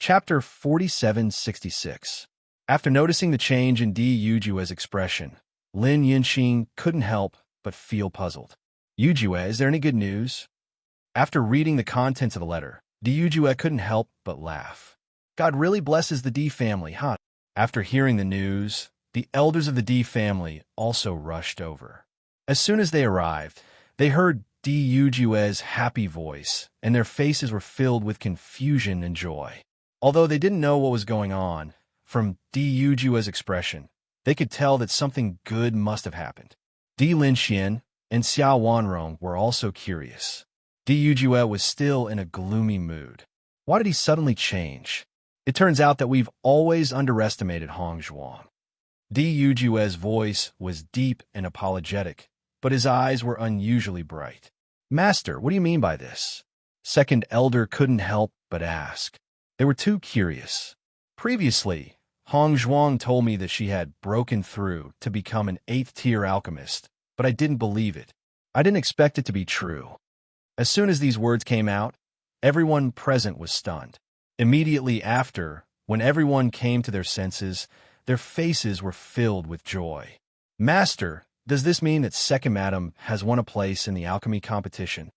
Chapter 4766. After noticing the change in Di Yujue's expression, Lin Yinxing couldn't help but feel puzzled. Yujue, is there any good news? After reading the contents of the letter, Di Yujue couldn't help but laugh. God really blesses the Di family, huh? After hearing the news, the elders of the Di family also rushed over. As soon as they arrived, they heard Di Yujue's happy voice, and their faces were filled with confusion and joy. Although they didn't know what was going on, from Di Yujue's expression, they could tell that something good must have happened. Di Linxian and Xiao Wanrong were also curious. Di Yujue was still in a gloomy mood. Why did he suddenly change? It turns out that we've always underestimated Hong Zhuang. Di Yujue's voice was deep and apologetic, but his eyes were unusually bright. Master, what do you mean by this? Second elder couldn't help but ask. They were too curious. Previously, Hong Zhuang told me that she had broken through to become an 8th-tier alchemist, but I didn't believe it. I didn't expect it to be true. As soon as these words came out, everyone present was stunned. Immediately after, when everyone came to their senses, their faces were filled with joy. Master, does this mean that Second Madam has won a place in the alchemy competition?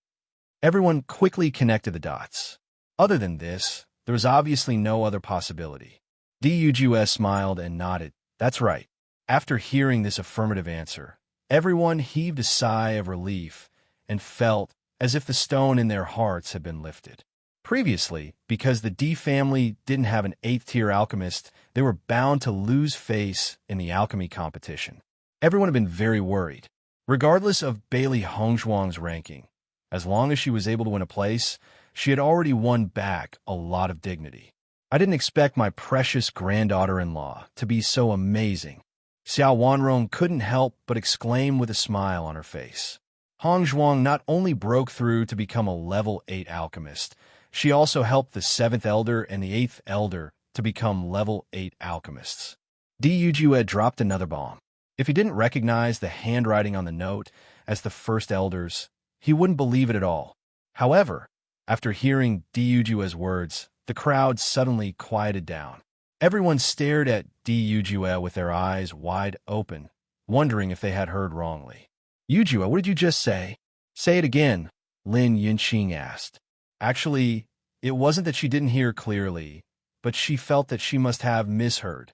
Everyone quickly connected the dots. Other than this, there was obviously no other possibility. Di Yujue smiled and nodded. That's right. After hearing this affirmative answer, everyone heaved a sigh of relief and felt as if the stone in their hearts had been lifted. Previously, because the Di family didn't have an 8th-tier alchemist, they were bound to lose face in the alchemy competition. Everyone had been very worried. Regardless of Bailey Hongzhuang's ranking, as long as she was able to win a place, she had already won back a lot of dignity. I didn't expect my precious granddaughter-in-law to be so amazing. Xiao Wanrong couldn't help but exclaim with a smile on her face. Hong Zhuang not only broke through to become a level 8 alchemist, she also helped the 7th elder and the 8th elder to become level 8 alchemists. Di Yujue dropped another bomb. If he didn't recognize the handwriting on the note as the first elders, he wouldn't believe it at all. However, after hearing Di Yujue's words, the crowd suddenly quieted down. Everyone stared at Di Yujue with their eyes wide open, wondering if they had heard wrongly. Yujue, what did you just say? Say it again, Lin Yinxing asked. Actually, it wasn't that she didn't hear clearly, but she felt that she must have misheard.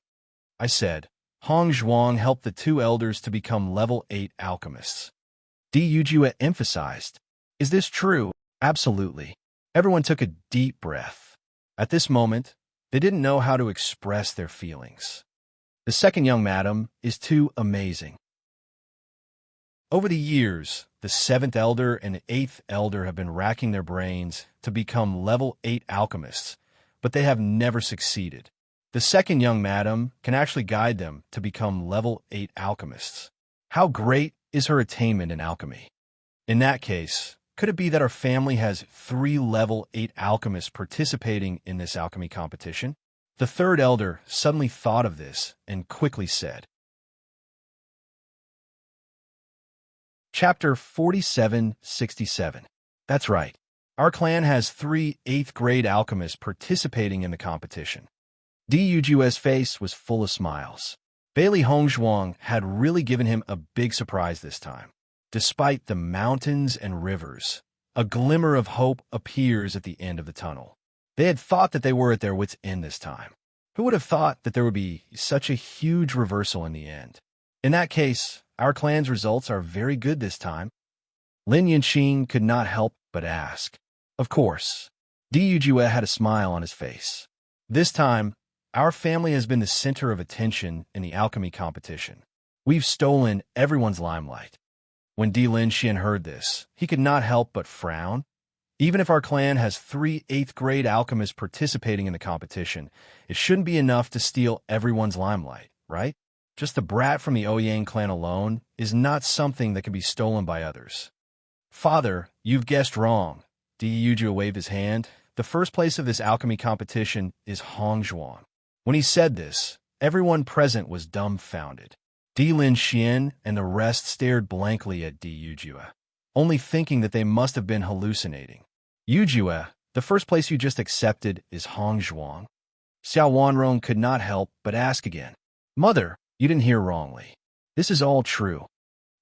I said, Hong Zhuang helped the 2 elders to become level 8 alchemists. Di Yujue emphasized. Is this true? Absolutely. Everyone took a deep breath. At this moment, they didn't know how to express their feelings. The second young madam is too amazing. Over the years, the 7th elder and the 8th elder have been racking their brains to become level 8 alchemists, but they have never succeeded. The second young madam can actually guide them to become level 8 alchemists. How great is her attainment in alchemy? In that case, could it be that our family has 3 level 8 alchemists participating in this alchemy competition? The third elder suddenly thought of this and quickly said. Chapter 4767. That's right. Our clan has 3 8th-grade alchemists participating in the competition. Di Yujue's face was full of smiles. Bailey Hongzhuang had really given him a big surprise this time. Despite the mountains and rivers, a glimmer of hope appears at the end of the tunnel. They had thought that they were at their wits' end this time. Who would have thought that there would be such a huge reversal in the end? In that case, our clan's results are very good this time. Lin Yinxing could not help but ask. Of course. Di Yujue had a smile on his face. This time, our family has been the center of attention in the alchemy competition. We've stolen everyone's limelight. When Di Linxian heard this, he could not help but frown. Even if our clan has 3 8th-grade alchemists participating in the competition, it shouldn't be enough to steal everyone's limelight, right? Just a brat from the Ouyang clan alone is not something that can be stolen by others. Father, you've guessed wrong. Di Yujue waved his hand. The first place of this alchemy competition is Hong Zhuang. When he said this, everyone present was dumbfounded. Di Linxian and the rest stared blankly at Di Yujue, only thinking that they must have been hallucinating. Yujue, the first place you just accepted is Hong Zhuang. Xiao Wanrong could not help but ask again. Mother, you didn't hear wrongly. This is all true.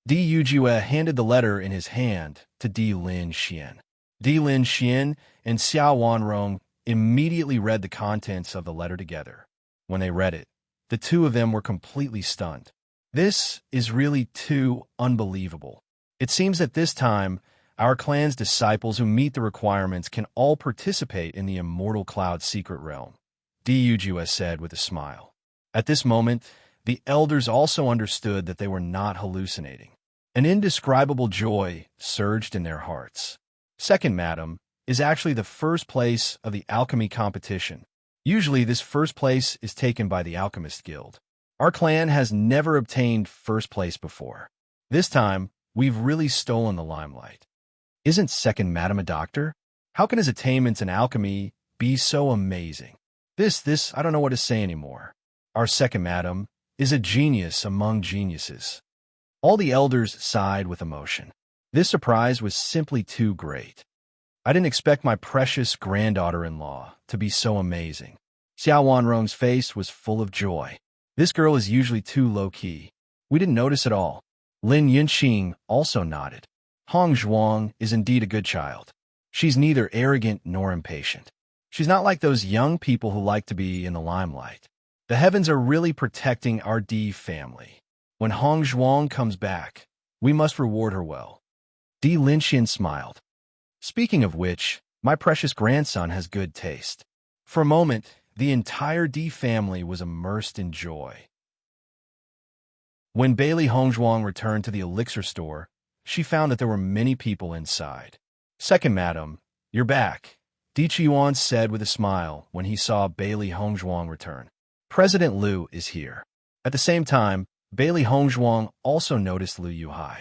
Di Yujue handed the letter in his hand to Di Lin Xian. Di Lin Xian and Xiao Wanrong immediately read the contents of the letter together. When they read it, the two of them were completely stunned. This is really too unbelievable. It seems that this time, our clan's disciples who meet the requirements can all participate in the Immortal Cloud secret realm, Di Yujue said with a smile. At this moment, the elders also understood that they were not hallucinating. An indescribable joy surged in their hearts. Second Madam is actually the first place of the alchemy competition. Usually, this first place is taken by the Alchemist Guild. Our clan has never obtained first place before. This time, we've really stolen the limelight. Isn't Second Madam a doctor? How can his attainments in alchemy be so amazing? I don't know what to say anymore. Our Second Madam is a genius among geniuses. All the elders sighed with emotion. This surprise was simply too great. I didn't expect my precious granddaughter-in-law to be so amazing. Xiao Wanrong's face was full of joy. This girl is usually too low-key. We didn't notice at all. Lin Yunqing also nodded. Hong Zhuang is indeed a good child. She's neither arrogant nor impatient. She's not like those young people who like to be in the limelight. The heavens are really protecting our Di family. When Hong Zhuang comes back, we must reward her well. Di Linxian smiled. Speaking of which, my precious grandson has good taste. For a moment, the entire Di family was immersed in joy. When Bailey Hongzhuang returned to the elixir store, she found that there were many people inside. Second Madam, you're back, Di Qiyuan said with a smile when he saw Bailey Hongzhuang return. President Liu is here. At the same time, Bailey Hongzhuang also noticed Liu Yuhai.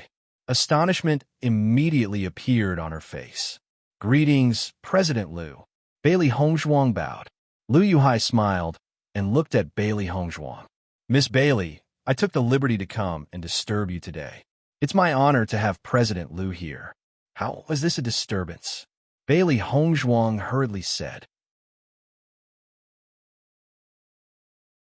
Astonishment immediately appeared on her face. Greetings, President Liu. Bailey Hongzhuang bowed. Liu Yuhai smiled and looked at Bailey Hongzhuang. Miss Bailey, I took the liberty to come and disturb you today. It's my honor to have President Liu here. How was this a disturbance? Bailey Hongzhuang hurriedly said.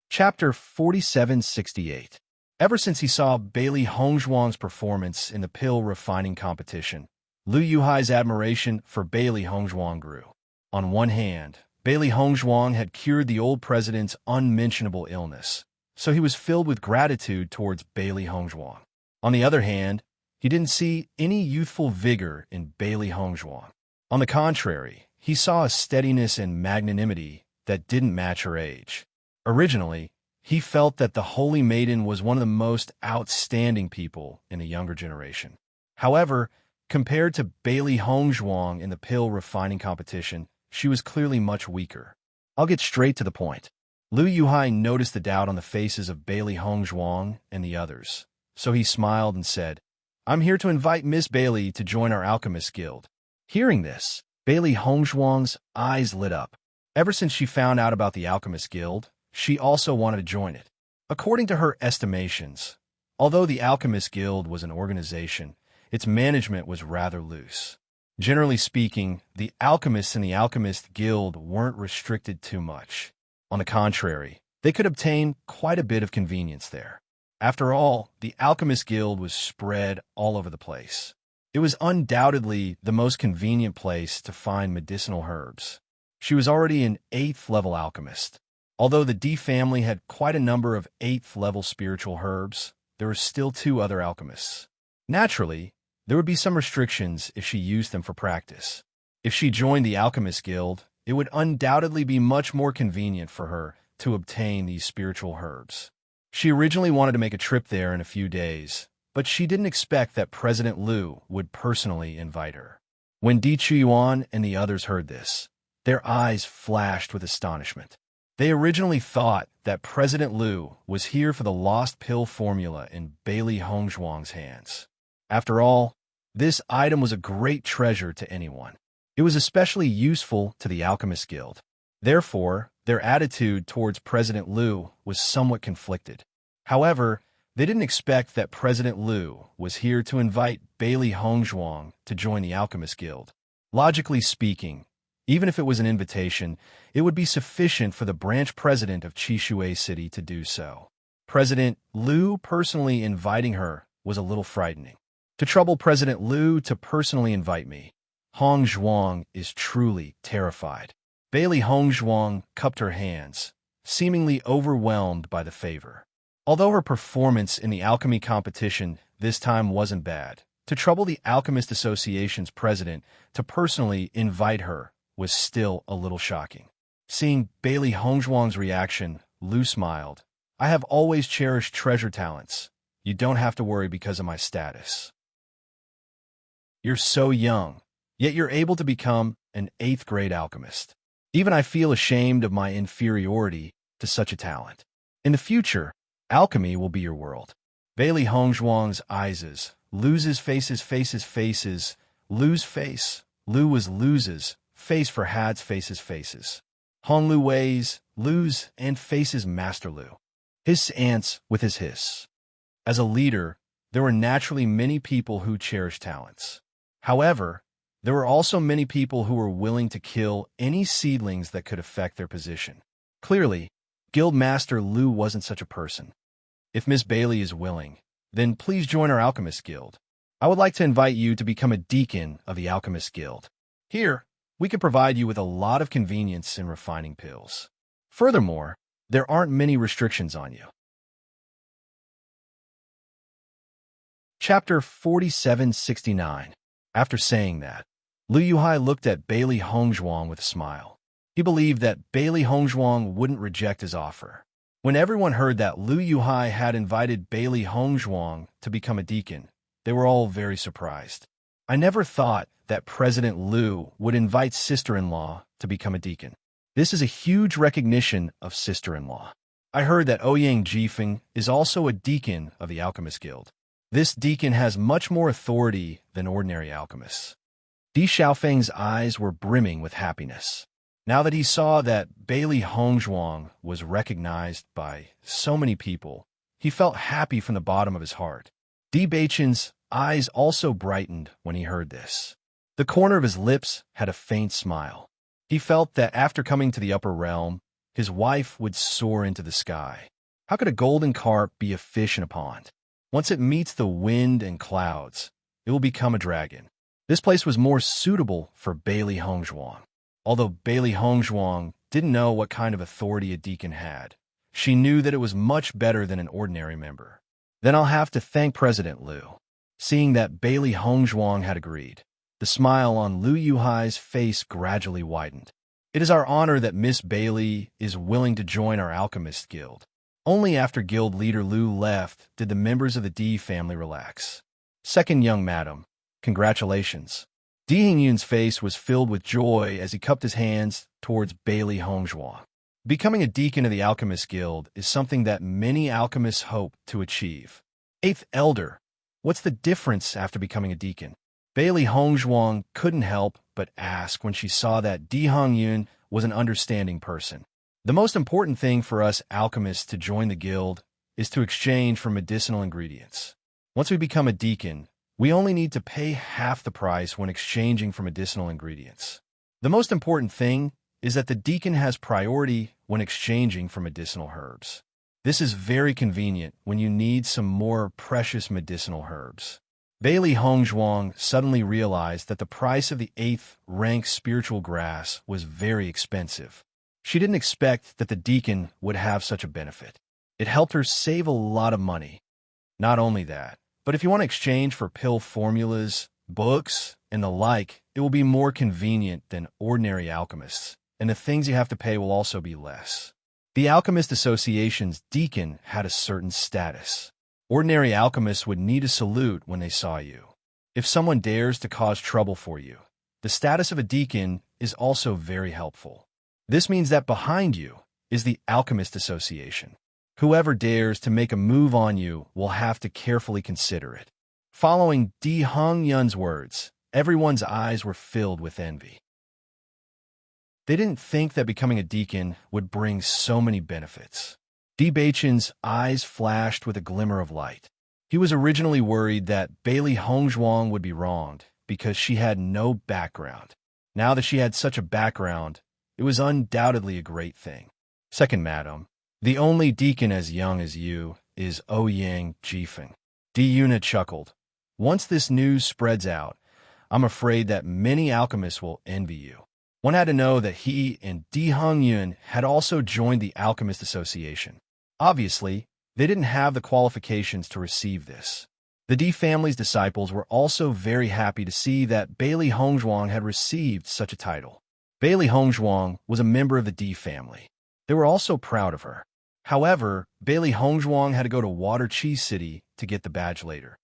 Chapter 4768. Ever since he saw Bailey Hongzhuang's performance in the pill refining competition, Liu Yuhai's admiration for Bailey Hongzhuang grew. On one hand, Bailey Hongzhuang had cured the old president's unmentionable illness, so he was filled with gratitude towards Bailey Hongzhuang. On the other hand, he didn't see any youthful vigor in Bailey Hongzhuang. On the contrary, he saw a steadiness and magnanimity that didn't match her age. Originally, he felt that the Holy Maiden was one of the most outstanding people in the younger generation. However, compared to Bailey Hongzhuang in the pill refining competition, she was clearly much weaker. I'll get straight to the point. Liu Yuhai noticed the doubt on the faces of Bailey Hongzhuang and the others, so he smiled and said, I'm here to invite Miss Bailey to join our Alchemist Guild. Hearing this, Bailey Hongzhuang's eyes lit up. Ever since she found out about the Alchemist Guild, she also wanted to join it. According to her estimations, although the Alchemist Guild was an organization, its management was rather loose. Generally speaking, the alchemists in the Alchemist Guild weren't restricted too much. On the contrary, they could obtain quite a bit of convenience there. After all, the Alchemist Guild was spread all over the place. It was undoubtedly the most convenient place to find medicinal herbs. She was already an 8th level alchemist. Although the Di family had quite a number of 8th level spiritual herbs, there were still 2 other alchemists. Naturally, there would be some restrictions if she used them for practice. If she joined the Alchemist Guild, it would undoubtedly be much more convenient for her to obtain these spiritual herbs. She originally wanted to make a trip there in a few days, but she didn't expect that President Liu would personally invite her. When Di Qiyuan and the others heard this, their eyes flashed with astonishment. They originally thought that President Liu was here for the lost pill formula in Bailey Hongzhuang's hands. After all, this item was a great treasure to anyone. It was especially useful to the Alchemist Guild. Therefore, their attitude towards President Liu was somewhat conflicted. However, they didn't expect that President Liu was here to invite Bailey Hongzhuang to join the Alchemist Guild. Logically speaking, Even if it was an invitation, it would be sufficient for the branch president of Chishui City to do so. President Liu personally inviting her was a little frightening. To trouble President Liu to personally invite me, Hong Zhuang is truly terrified. Bailey Hong Zhuang cupped her hands, seemingly overwhelmed by the favor. Although her performance in the alchemy competition this time wasn't bad, to trouble the Alchemist Association's president to personally invite her was still a little shocking. Seeing Bailey Hong Zhuang's reaction, Liu smiled. I have always cherished treasure talents. You don't have to worry because of my status. You're so young, yet you're able to become an 8th grade alchemist. Even I feel ashamed of my inferiority to such a talent. In the future, alchemy will be your world. Bailey Hong Zhuang's eyes, Lu's faces, Lu's face. Lu was Lu's, face for Had's faces. Hong Lu Wei's, Lu's, and faces Master Lu. His ants with his hiss. As a leader, there were naturally many people who cherished talents. However, there were also many people who were willing to kill any seedlings that could affect their position. Clearly, Guildmaster Liu wasn't such a person. If Miss Bailey is willing, then please join our Alchemist Guild. I would like to invite you to become a deacon of the Alchemist Guild. Here, we can provide you with a lot of convenience in refining pills. Furthermore, there aren't many restrictions on you. Chapter 4769. After saying that, Liu Yuhai looked at Bailey Hong Zhuang with a smile. He believed that Bailey Hong Zhuang wouldn't reject his offer. When everyone heard that Liu Yuhai had invited Bailey Hong Zhuang to become a deacon, they were all very surprised. I never thought that President Liu would invite sister-in-law to become a deacon. This is a huge recognition of sister-in-law. I heard that Ouyang Jifeng is also a deacon of the Alchemist Guild. This deacon has much more authority than ordinary alchemists. Di Xiaofeng's eyes were brimming with happiness. Now that he saw that Bailey Hong Zhuang was recognized by so many people, he felt happy from the bottom of his heart. Di Beichen's eyes also brightened when he heard this. The corner of his lips had a faint smile. He felt that after coming to the upper realm, his wife would soar into the sky. How could a golden carp be a fish in a pond? Once it meets the wind and clouds, it will become a dragon. This place was more suitable for Bailey Hong Zhuang. Although Bailey Hong Zhuang didn't know what kind of authority a deacon had, she knew that it was much better than an ordinary member. Then I'll have to thank President Liu. Seeing that Bailey Hong Zhuang had agreed, the smile on Liu Yuhai's face gradually widened. It is our honor that Miss Bailey is willing to join our Alchemist Guild. Only after guild leader Liu left did the members of the Di family relax. Second young madam, congratulations. Di Hingyun's face was filled with joy as he cupped his hands towards Bailey Hong Zhuang. Becoming a deacon of the Alchemist Guild is something that many alchemists hope to achieve. 8th Elder, what's the difference after becoming a deacon? Bailey Hong Zhuang couldn't help but ask when she saw that Di Hongyun was an understanding person. The most important thing for us alchemists to join the guild is to exchange for medicinal ingredients. Once we become a deacon, we only need to pay half the price when exchanging for medicinal ingredients. The most important thing is that the deacon has priority when exchanging for medicinal herbs. This is very convenient when you need some more precious medicinal herbs. Bailey Hong Zhuang suddenly realized that the price of the 8th rank spiritual grass was very expensive. She didn't expect that the deacon would have such a benefit. It helped her save a lot of money. Not only that, but if you want to exchange for pill formulas, books, and the like, it will be more convenient than ordinary alchemists, and the things you have to pay will also be less. The Alchemist Association's deacon had a certain status. Ordinary alchemists would need a salute when they saw you. If someone dares to cause trouble for you, the status of a deacon is also very helpful. This means that behind you is the Alchemist Association. Whoever dares to make a move on you will have to carefully consider it. Following Di Hongyun's words, everyone's eyes were filled with envy. They didn't think that becoming a deacon would bring so many benefits. Di Beichen's eyes flashed with a glimmer of light. He was originally worried that Bailey Hong Zhuang would be wronged because she had no background. Now that she had such a background, it was undoubtedly a great thing. Second, madam, the only deacon as young as you is Ouyang Jifeng. Di-Yuna chuckled. Once this news spreads out, I'm afraid that many alchemists will envy you. One had to know that he and Di Hongyun had also joined the Alchemist Association. Obviously, they didn't have the qualifications to receive this. The Di family's disciples were also very happy to see that Bailey Hongzhuang had received such a title. Bailey Hongzhuang was a member of the Di family. They were also proud of her. However, Bailey Hongzhuang had to go to Water Chi City to get the badge later.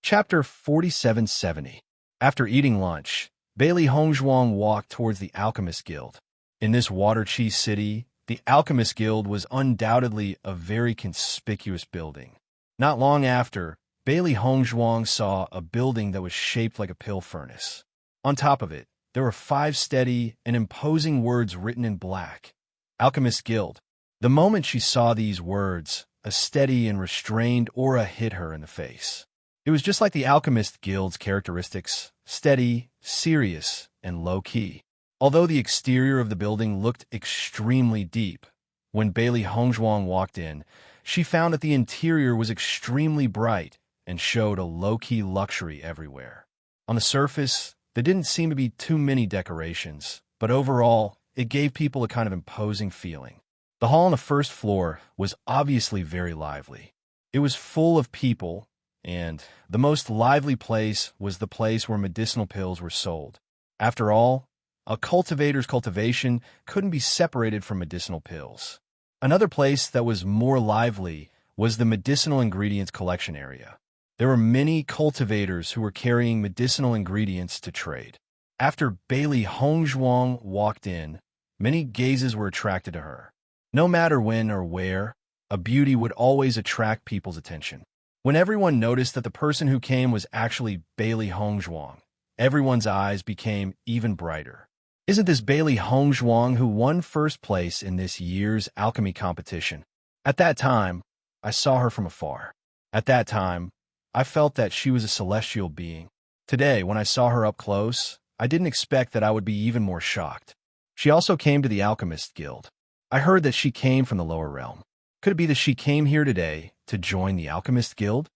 Chapter 4770. After eating lunch, Bailey Hongzhuang walked towards the Alchemist Guild. In this Water Chi City, the Alchemist Guild was undoubtedly a very conspicuous building. Not long after, Bailey Hongzhuang saw a building that was shaped like a pill furnace. On top of it, there were 5 steady and imposing words written in black. Alchemist Guild. The moment she saw these words, a steady and restrained aura hit her in the face. It was just like the Alchemist Guild's characteristics, steady, serious, and low-key. Although the exterior of the building looked extremely deep, when Bailey Hongzhuang walked in, she found that the interior was extremely bright and showed a low-key luxury everywhere. On the surface, there didn't seem to be too many decorations, but overall, it gave people a kind of imposing feeling. The hall on the first floor was obviously very lively. It was full of people, and the most lively place was the place where medicinal pills were sold. After all, a cultivator's cultivation couldn't be separated from medicinal pills. Another place that was more lively was the medicinal ingredients collection area. There were many cultivators who were carrying medicinal ingredients to trade. After Bailey Hongzhuang walked in, many gazes were attracted to her. No matter when or where, a beauty would always attract people's attention. When everyone noticed that the person who came was actually Bailey Hongzhuang, everyone's eyes became even brighter. Isn't this Bailey Hongzhuang who won first place in this year's alchemy competition? At that time, I saw her from afar. At that time, I felt that she was a celestial being. Today, when I saw her up close, I didn't expect that I would be even more shocked. She also came to the Alchemist Guild. I heard that she came from the lower realm. Could it be that she came here today to join the Alchemist Guild?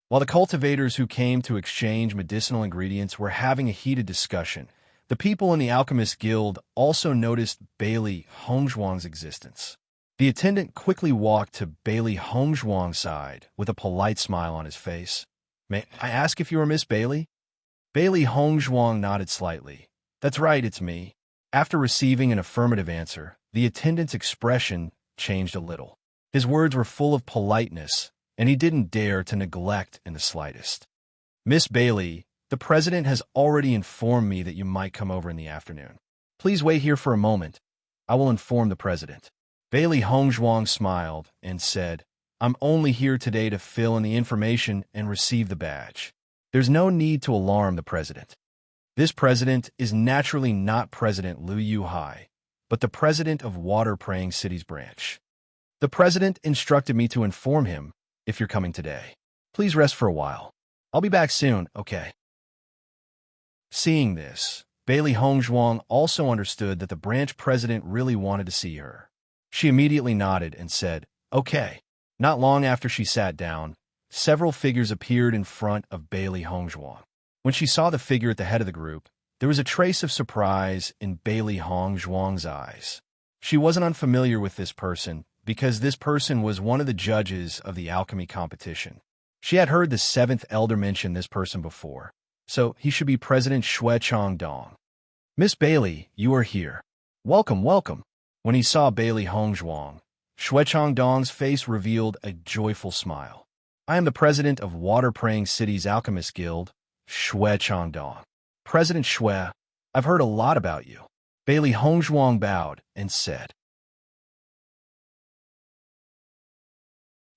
While the cultivators who came to exchange medicinal ingredients were having a heated discussion, the people in the Alchemist Guild also noticed Bailey Hongzhuang's existence. The attendant quickly walked to Bailey Hongzhuang's side with a polite smile on his face. "May I ask if you are Miss Bailey?" Bailey Hongzhuang nodded slightly. "That's right, it's me." After receiving an affirmative answer, the attendant's expression changed a little. His words were full of politeness, and he didn't dare to neglect in the slightest. "Miss Bailey, the president has already informed me that you might come over in the afternoon. Please wait here for a moment. I will inform the president." Bailey Hongzhuang smiled and said, "I'm only here today to fill in the information and receive the badge. There's no need to alarm the president. This president is naturally not President Liu Yuhai, but the president of Water Praying City's branch. The president instructed me to inform him if you're coming today. Please rest for a while. I'll be back soon, okay?" Seeing this, Bailey Hongzhuang also understood that the branch president really wanted to see her. She immediately nodded and said, "Okay." Not long after she sat down, several figures appeared in front of Bailey Hongzhuang. When she saw the figure at the head of the group, there was a trace of surprise in Bailey Hongzhuang's eyes. She wasn't unfamiliar with this person because this person was one of the judges of the alchemy competition. She had heard the 7th elder mention this person before, so he should be President Xue Changdong. "Miss Bailey, you are here. Welcome, welcome." When he saw Bailey Hongzhuang, Xue Changdong's face revealed a joyful smile. "I am the president of Water Praying City's Alchemist Guild, Xue Changdong." "President Xue, I've heard a lot about you." Bailey Hongzhuang bowed and said.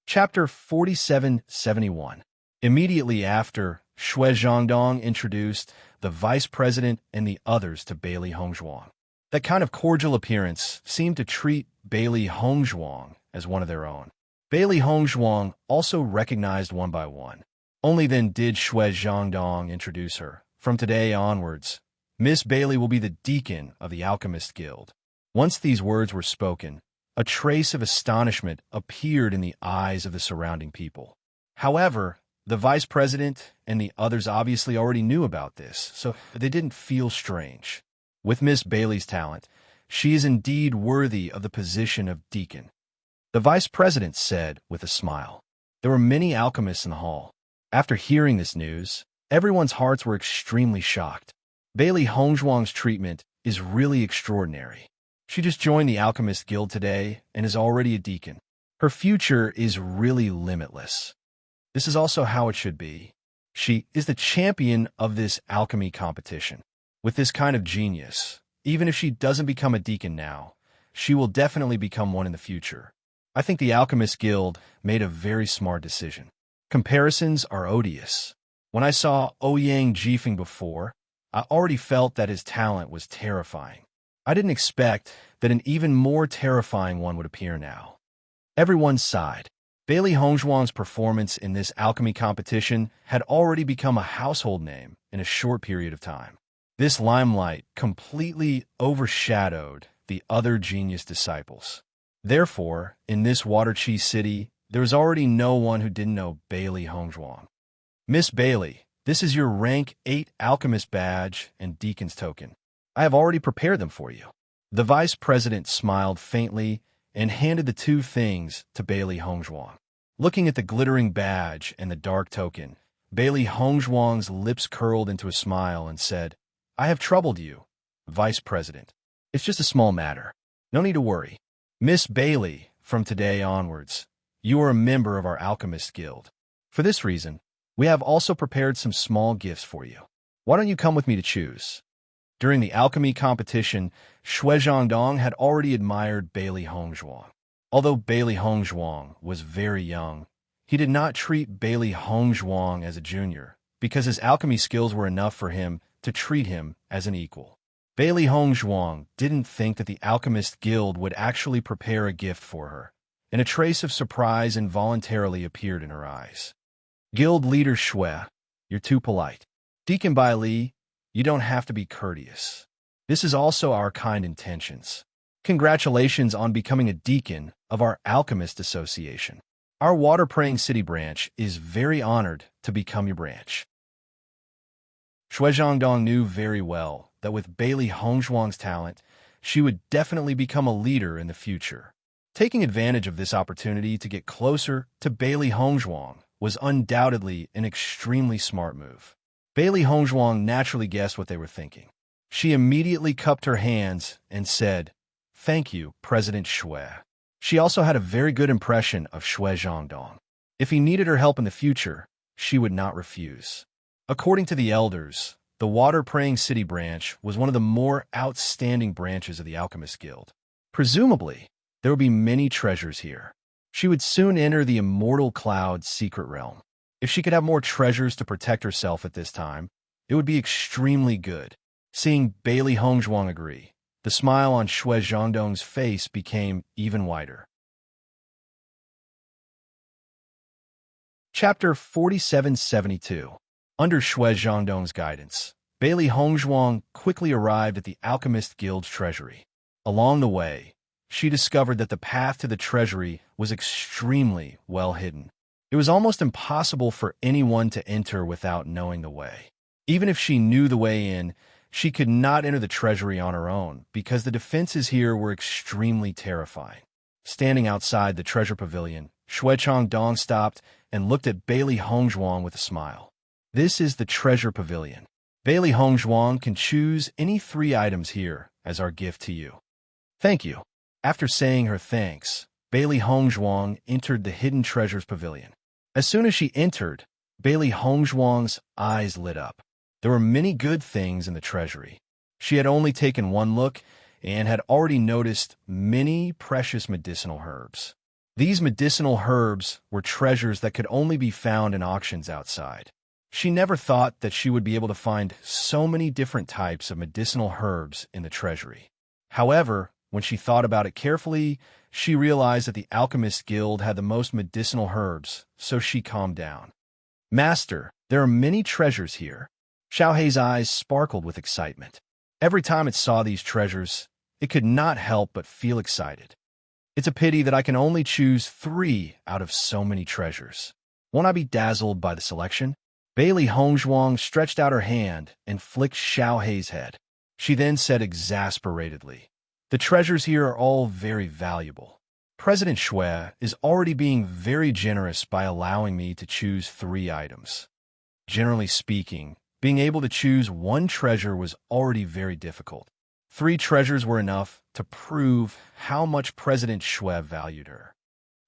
Chapter 4771. Immediately after, Xue Zhangdong introduced the vice president and the others to Bailey Hongzhuang. That kind of cordial appearance seemed to treat Bailey Hongzhuang as one of their own. Bailey Hongzhuang also recognized one by one. Only then did Shui Zhangdong introduce her. From today onwards, Miss Bailey will be the deacon of the Alchemist Guild. Once these words were spoken, a trace of astonishment appeared in the eyes of the surrounding people. However, the vice president and the others obviously already knew about this, so they didn't feel strange. With Miss Bailey's talent, she is indeed worthy of the position of deacon, the vice president said with a smile. There were many alchemists in the hall. After hearing this news, everyone's hearts were extremely shocked. Bailey Hongzhuang's treatment is really extraordinary. She just joined the Alchemist Guild today and is already a deacon. Her future is really limitless. This is also how it should be. She is the champion of this alchemy competition. With this kind of genius, even if she doesn't become a deacon now, she will definitely become one in the future. I think the Alchemist Guild made a very smart decision. Comparisons are odious. When I saw Ouyang Jifeng before, I already felt that his talent was terrifying. I didn't expect that an even more terrifying one would appear now. Everyone sighed. Bailey Hongzhuang's performance in this alchemy competition had already become a household name in a short period of time. This limelight completely overshadowed the other genius disciples. Therefore, in this Waterchi city, there was already no one who didn't know Bailey Hongzhuang. Miss Bailey, this is your rank 8 alchemist badge and deacon's token. I have already prepared them for you. The vice president smiled faintly and handed the two things to Bailey Hongzhuang. Looking at the glittering badge and the dark token, Bailey Hongzhuang's lips curled into a smile and said, I have troubled you, vice president. It's just a small matter. No need to worry. Miss Bailey, from today onwards, you are a member of our Alchemist Guild. For this reason, we have also prepared some small gifts for you. Why don't you come with me to choose? During the alchemy competition, Shui Zhangdong had already admired Bailey Hongzhuang. Although Bailey Hongzhuang was very young, he did not treat Bailey Hongzhuang as a junior, because his alchemy skills were enough for him to treat him as an equal. Bailey Hongzhuang didn't think that the Alchemist Guild would actually prepare a gift for her, and a trace of surprise involuntarily appeared in her eyes. Guild leader Shui, you're too polite. Deacon Bai Li, you don't have to be courteous. This is also our kind intentions. Congratulations on becoming a deacon of our Alchemist Association. Our Water Praying City branch is very honored to become your branch. Shui Zhangdong knew very well that with Bailey Hongzhuang's talent, she would definitely become a leader in the future. Taking advantage of this opportunity to get closer to Bailey Hongzhuang was undoubtedly an extremely smart move. Bailey Hongzhuang naturally guessed what they were thinking. She immediately cupped her hands and said, Thank you, President Shui. She also had a very good impression of Shui Zhangdong. If he needed her help in the future, she would not refuse. According to the elders, the Water Praying City branch was one of the more outstanding branches of the Alchemist Guild. Presumably, there would be many treasures here. She would soon enter the Immortal Cloud's secret realm. If she could have more treasures to protect herself at this time, it would be extremely good. Seeing Bailey Hongzhuang agree, the smile on Shui Zhangdong's face became even wider. Chapter 4772. Under Shui Zhangdong's guidance, Bailey Hongzhuang quickly arrived at the Alchemist Guild's treasury. Along the way, she discovered that the path to the treasury was extremely well hidden. It was almost impossible for anyone to enter without knowing the way. Even if she knew the way in, she could not enter the treasury on her own because the defenses here were extremely terrifying. Standing outside the treasure pavilion, Shui Zhangdong stopped and looked at Bailey Hongzhuang with a smile. This is the treasure pavilion. Bailey Hongzhuang can choose any 3 items here as our gift to you. Thank you. After saying her thanks, Bailey Hongzhuang entered the hidden treasures pavilion. As soon as she entered, Bailey Hongzhuang's eyes lit up. There were many good things in the treasury. She had only taken one look and had already noticed many precious medicinal herbs. These medicinal herbs were treasures that could only be found in auctions outside. She never thought that she would be able to find so many different types of medicinal herbs in the treasury. However, when she thought about it carefully, she realized that the Alchemist Guild had the most medicinal herbs, so she calmed down. Master, there are many treasures here. Xiaohei's eyes sparkled with excitement. Every time it saw these treasures, it could not help but feel excited. It's a pity that I can only choose 3 out of so many treasures. Won't I be dazzled by the selection? Bailey Hongzhuang stretched out her hand and flicked Xiaohei's head. She then said exasperatedly, "The treasures here are all very valuable. President Shui is already being very generous by allowing me to choose 3 items. Generally speaking, being able to choose 1 treasure was already very difficult. 3 treasures were enough to prove how much President Shui valued her.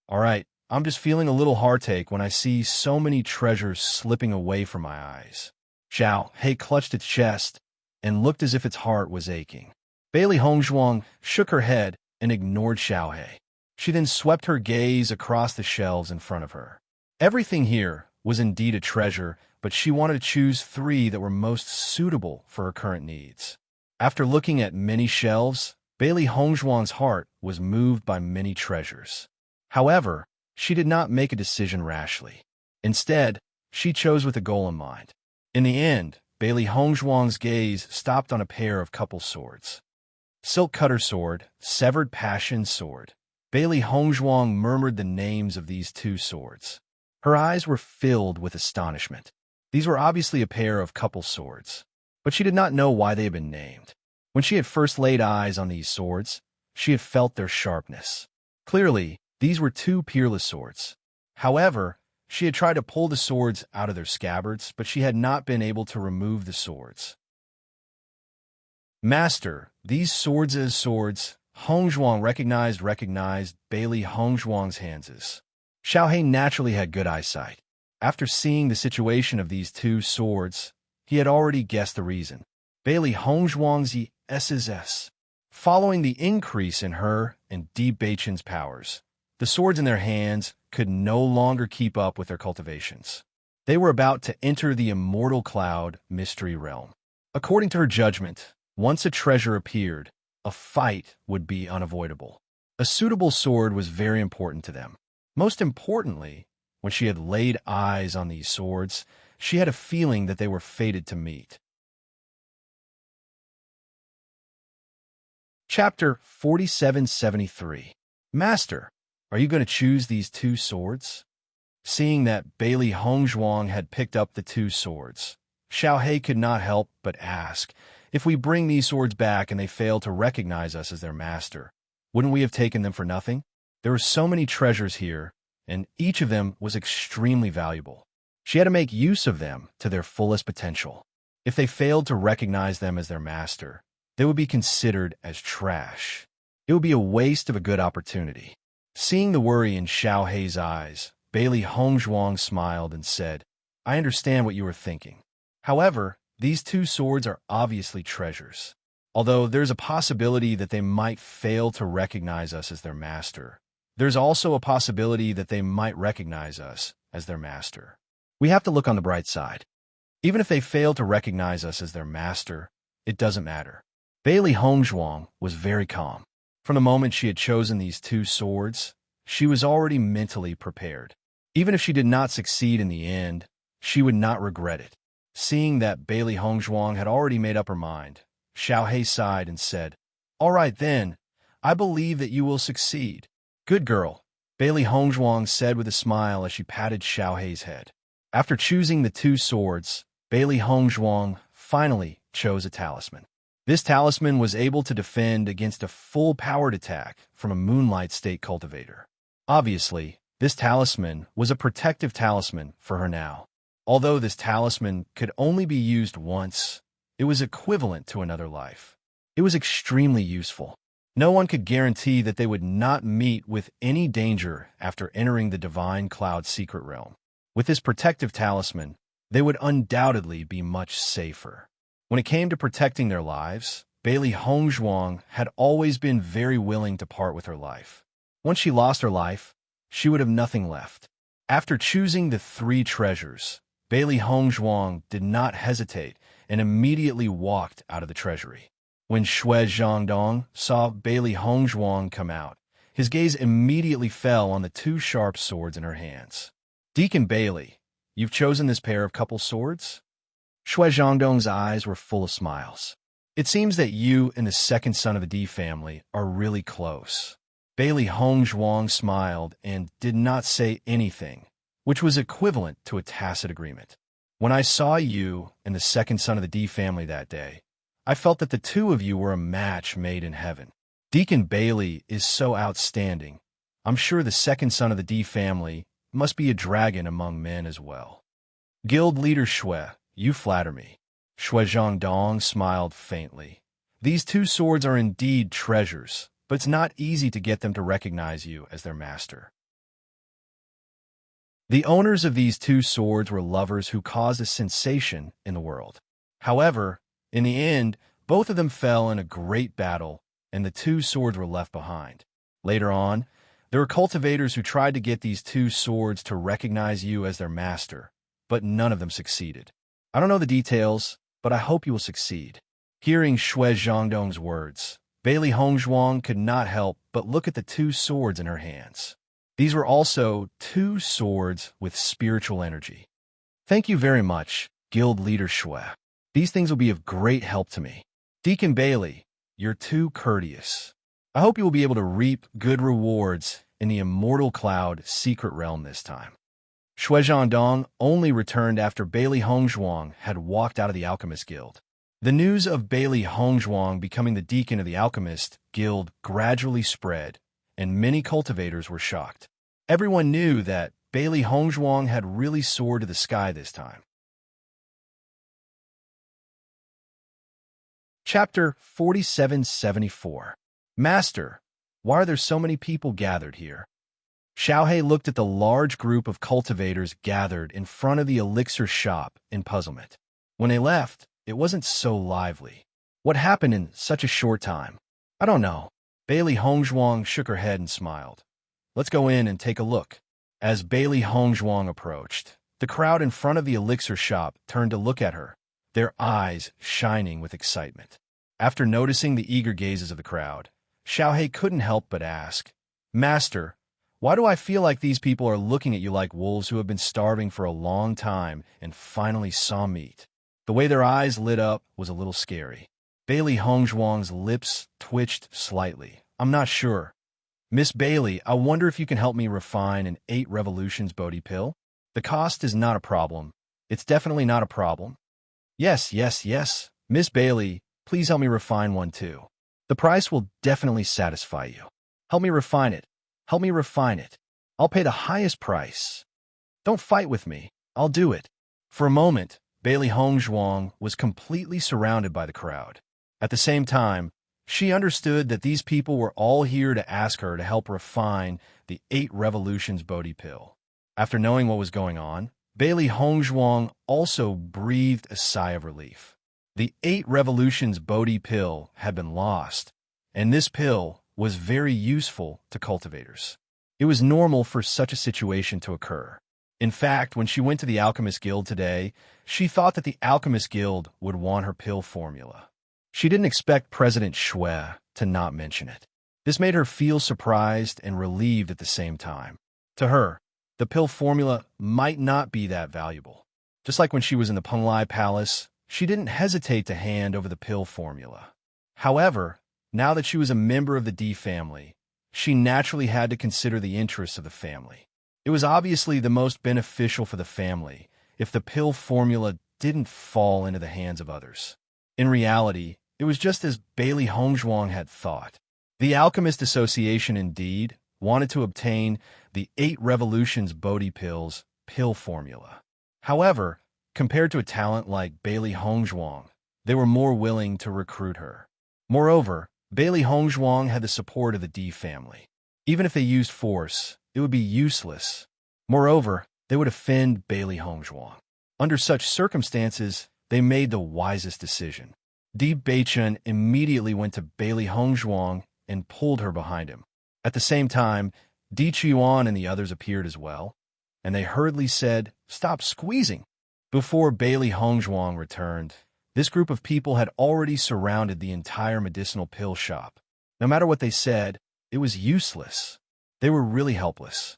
All right, I'm just feeling a little heartache when I see so many treasures slipping away from my eyes." Xiaohei clutched its chest and looked as if its heart was aching. Bailey Hongzhuang shook her head and ignored Xiaohei. She then swept her gaze across the shelves in front of her. Everything here was indeed a treasure, but she wanted to choose 3 that were most suitable for her current needs. After looking at many shelves, Bailey Hongzhuang's heart was moved by many treasures. However, she did not make a decision rashly. Instead, she chose with a goal in mind. In the end, Bailey Hongzhuang's gaze stopped on a pair of couple swords. Silk Cutter Sword, Severed Passion Sword. Bailey Hongzhuang murmured the names of these 2 swords. Her eyes were filled with astonishment. These were obviously a pair of couple swords, but she did not know why they had been named. When she had first laid eyes on these swords, she had felt their sharpness. Clearly, these were 2 peerless swords. However, she had tried to pull the swords out of their scabbards, but she had not been able to remove the swords. "Master, these swords as swords," Hongzhuang recognized Bailey Hongzhuang's hands. Xiaohei naturally had good eyesight. After seeing the situation of these 2 swords, he had already guessed the reason. Bailey Hongzhuang's SSS. Following the increase in her and Bewitching's powers, the swords in their hands could no longer keep up with their cultivations. They were about to enter the immortal cloud mystery realm. According to her judgment, once a treasure appeared, a fight would be unavoidable. A suitable sword was very important to them. Most importantly, when she had laid eyes on these swords, she had a feeling that they were fated to meet. Chapter 4773. Master, are you going to choose these 2 swords? Seeing that Bailey Hongzhuang had picked up the 2 swords, Xiaohei could not help but ask, "If we bring these swords back and they fail to recognize us as their master, wouldn't we have taken them for nothing? There were so many treasures here, and each of them was extremely valuable. She had to make use of them to their fullest potential. If they failed to recognize them as their master, they would be considered as trash. It would be a waste of a good opportunity." Seeing the worry in Xiaohei's eyes, Bailey Hongzhuang smiled and said, "I understand what you are thinking. However, these 2 swords are obviously treasures. Although there's a possibility that they might fail to recognize us as their master, there's also a possibility that they might recognize us as their master. We have to look on the bright side. Even if they fail to recognize us as their master, it doesn't matter." Bailey Hongzhuang was very calm. From the moment she had chosen these 2 swords, she was already mentally prepared. Even if she did not succeed in the end, she would not regret it. Seeing that Bailey Hongzhuang had already made up her mind, Xiaohei sighed and said, "All right then, I believe that you will succeed." "Good girl," Bailey Hongzhuang said with a smile as she patted Xiaohei's head. After choosing the 2 swords, Bailey Hongzhuang finally chose a talisman. This talisman was able to defend against a full-powered attack from a Moonlight State cultivator. Obviously, this talisman was a protective talisman for her now. Although this talisman could only be used once, it was equivalent to another life. It was extremely useful. No one could guarantee that they would not meet with any danger after entering the Divine Cloud secret realm. With this protective talisman, they would undoubtedly be much safer. When it came to protecting their lives, Bailey Hongzhuang had always been very willing to part with her life. Once she lost her life, she would have nothing left. After choosing the 3 treasures, Bailey Hongzhuang did not hesitate and immediately walked out of the treasury. When Shui Zhangdong saw Bailey Hongzhuang come out, his gaze immediately fell on the 2 sharp swords in her hands. "Deacon Bailey, you've chosen this pair of couple swords? Shui Zhongdong's eyes were full of smiles. It seems that you and the second son of the D family are really close. Bailey Hongzhuang smiled and did not say anything, which was equivalent to a tacit agreement. When I saw you and the second son of the D family that day, I felt that the two of you were a match made in heaven. Deacon Bailey is so outstanding. I'm sure the second son of the D family must be a dragon among men as well. Guild leader Shui, you flatter me. Shui Zhongdong smiled faintly. These two swords are indeed treasures, but it's not easy to get them to recognize you as their master. The owners of these two swords were lovers who caused a sensation in the world. However, in the end, both of them fell in a great battle, and the two swords were left behind. Later on, there were cultivators who tried to get these two swords to recognize you as their master, but none of them succeeded. I don't know the details, but I hope you will succeed. Hearing Shui Zhongdong's words, Bailey Hongzhuang could not help but look at the two swords in her hands. These were also two swords with spiritual energy. Thank you very much, Guild Leader Shui. These things will be of great help to me. Deacon Bailey, you're too courteous. I hope you will be able to reap good rewards in the Immortal Cloud secret realm this time. Shui Zhongdong only returned after Bailey Hongzhuang had walked out of the Alchemist Guild. The news of Bailey Hongzhuang becoming the deacon of the Alchemist Guild gradually spread, and many cultivators were shocked. Everyone knew that Bailey Hongzhuang had really soared to the sky this time. Chapter 4774. Master, why are there so many people gathered here? Xiaohei looked at the large group of cultivators gathered in front of the elixir shop in puzzlement. When they left, it wasn't so lively. What happened in such a short time? I don't know. Bailey Hongzhuang shook her head and smiled. Let's go in and take a look. As Bailey Hongzhuang approached, the crowd in front of the elixir shop turned to look at her, their eyes shining with excitement. After noticing the eager gazes of the crowd, Xiaohei couldn't help but ask, Master, why do I feel like these people are looking at you like wolves who have been starving for a long time and finally saw meat? The way their eyes lit up was a little scary. Bailey Hongzhuang's lips twitched slightly. I'm not sure. Miss Bailey, I wonder if you can help me refine an 8 Revolutions Bodhi pill? The cost is not a problem. It's definitely not a problem. Yes. Miss Bailey, please help me refine one too. The price will definitely satisfy you. Help me refine it. Help me refine it. I'll pay the highest price. Don't fight with me. I'll do it. For a moment, Bailey Hongzhuang was completely surrounded by the crowd. At the same time, she understood that these people were all here to ask her to help refine the 8 Revolutions Bodhi pill. After knowing what was going on, Bailey Hongzhuang also breathed a sigh of relief. The 8 Revolutions Bodhi pill had been lost, and this pill was very useful to cultivators. It was normal for such a situation to occur. In fact, when she went to the Alchemist Guild today, she thought that the Alchemist Guild would want her pill formula. She didn't expect President Shui to not mention it. This made her feel surprised and relieved at the same time. To her, the pill formula might not be that valuable. Just like when she was in the Penglai Palace, she didn't hesitate to hand over the pill formula. However, now that she was a member of the D family, she naturally had to consider the interests of the family. It was obviously the most beneficial for the family if the pill formula didn't fall into the hands of others. In reality, it was just as Bailey Hongzhuang had thought. The Alchemist Association indeed wanted to obtain the 8 Revolutions Bodhi Pill's pill formula. However, compared to a talent like Bailey Hongzhuang, they were more willing to recruit her. Moreover, Bailey Hongzhuang had the support of the D family. Even if they used force, it would be useless. Moreover, they would offend Bailey Hongzhuang. Under such circumstances, they made the wisest decision. Di Beichun immediately went to Bailey Hongzhuang and pulled her behind him. At the same time, Di Qiuan and the others appeared as well, and they hurriedly said, "Stop squeezing." Before Bailey Hongzhuang returned, this group of people had already surrounded the entire medicinal pill shop. No matter what they said, it was useless. They were really helpless.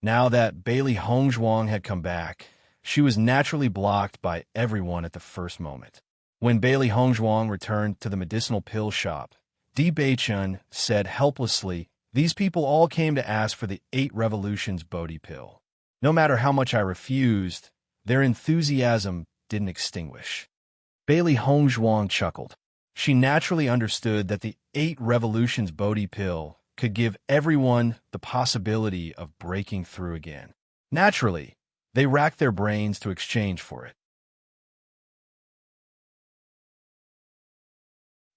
Now that Bailey Hongzhuang had come back, she was naturally blocked by everyone at the first moment. When Bailey Hongzhuang returned to the medicinal pill shop, Di Beichun said helplessly, "These people all came to ask for the 8 Revolutions Bodhi pill. No matter how much I refused, their enthusiasm didn't extinguish." Bailey Hongzhuang chuckled. She naturally understood that the 8 Revolutions Bodhi pill could give everyone the possibility of breaking through again. Naturally, they racked their brains to exchange for it.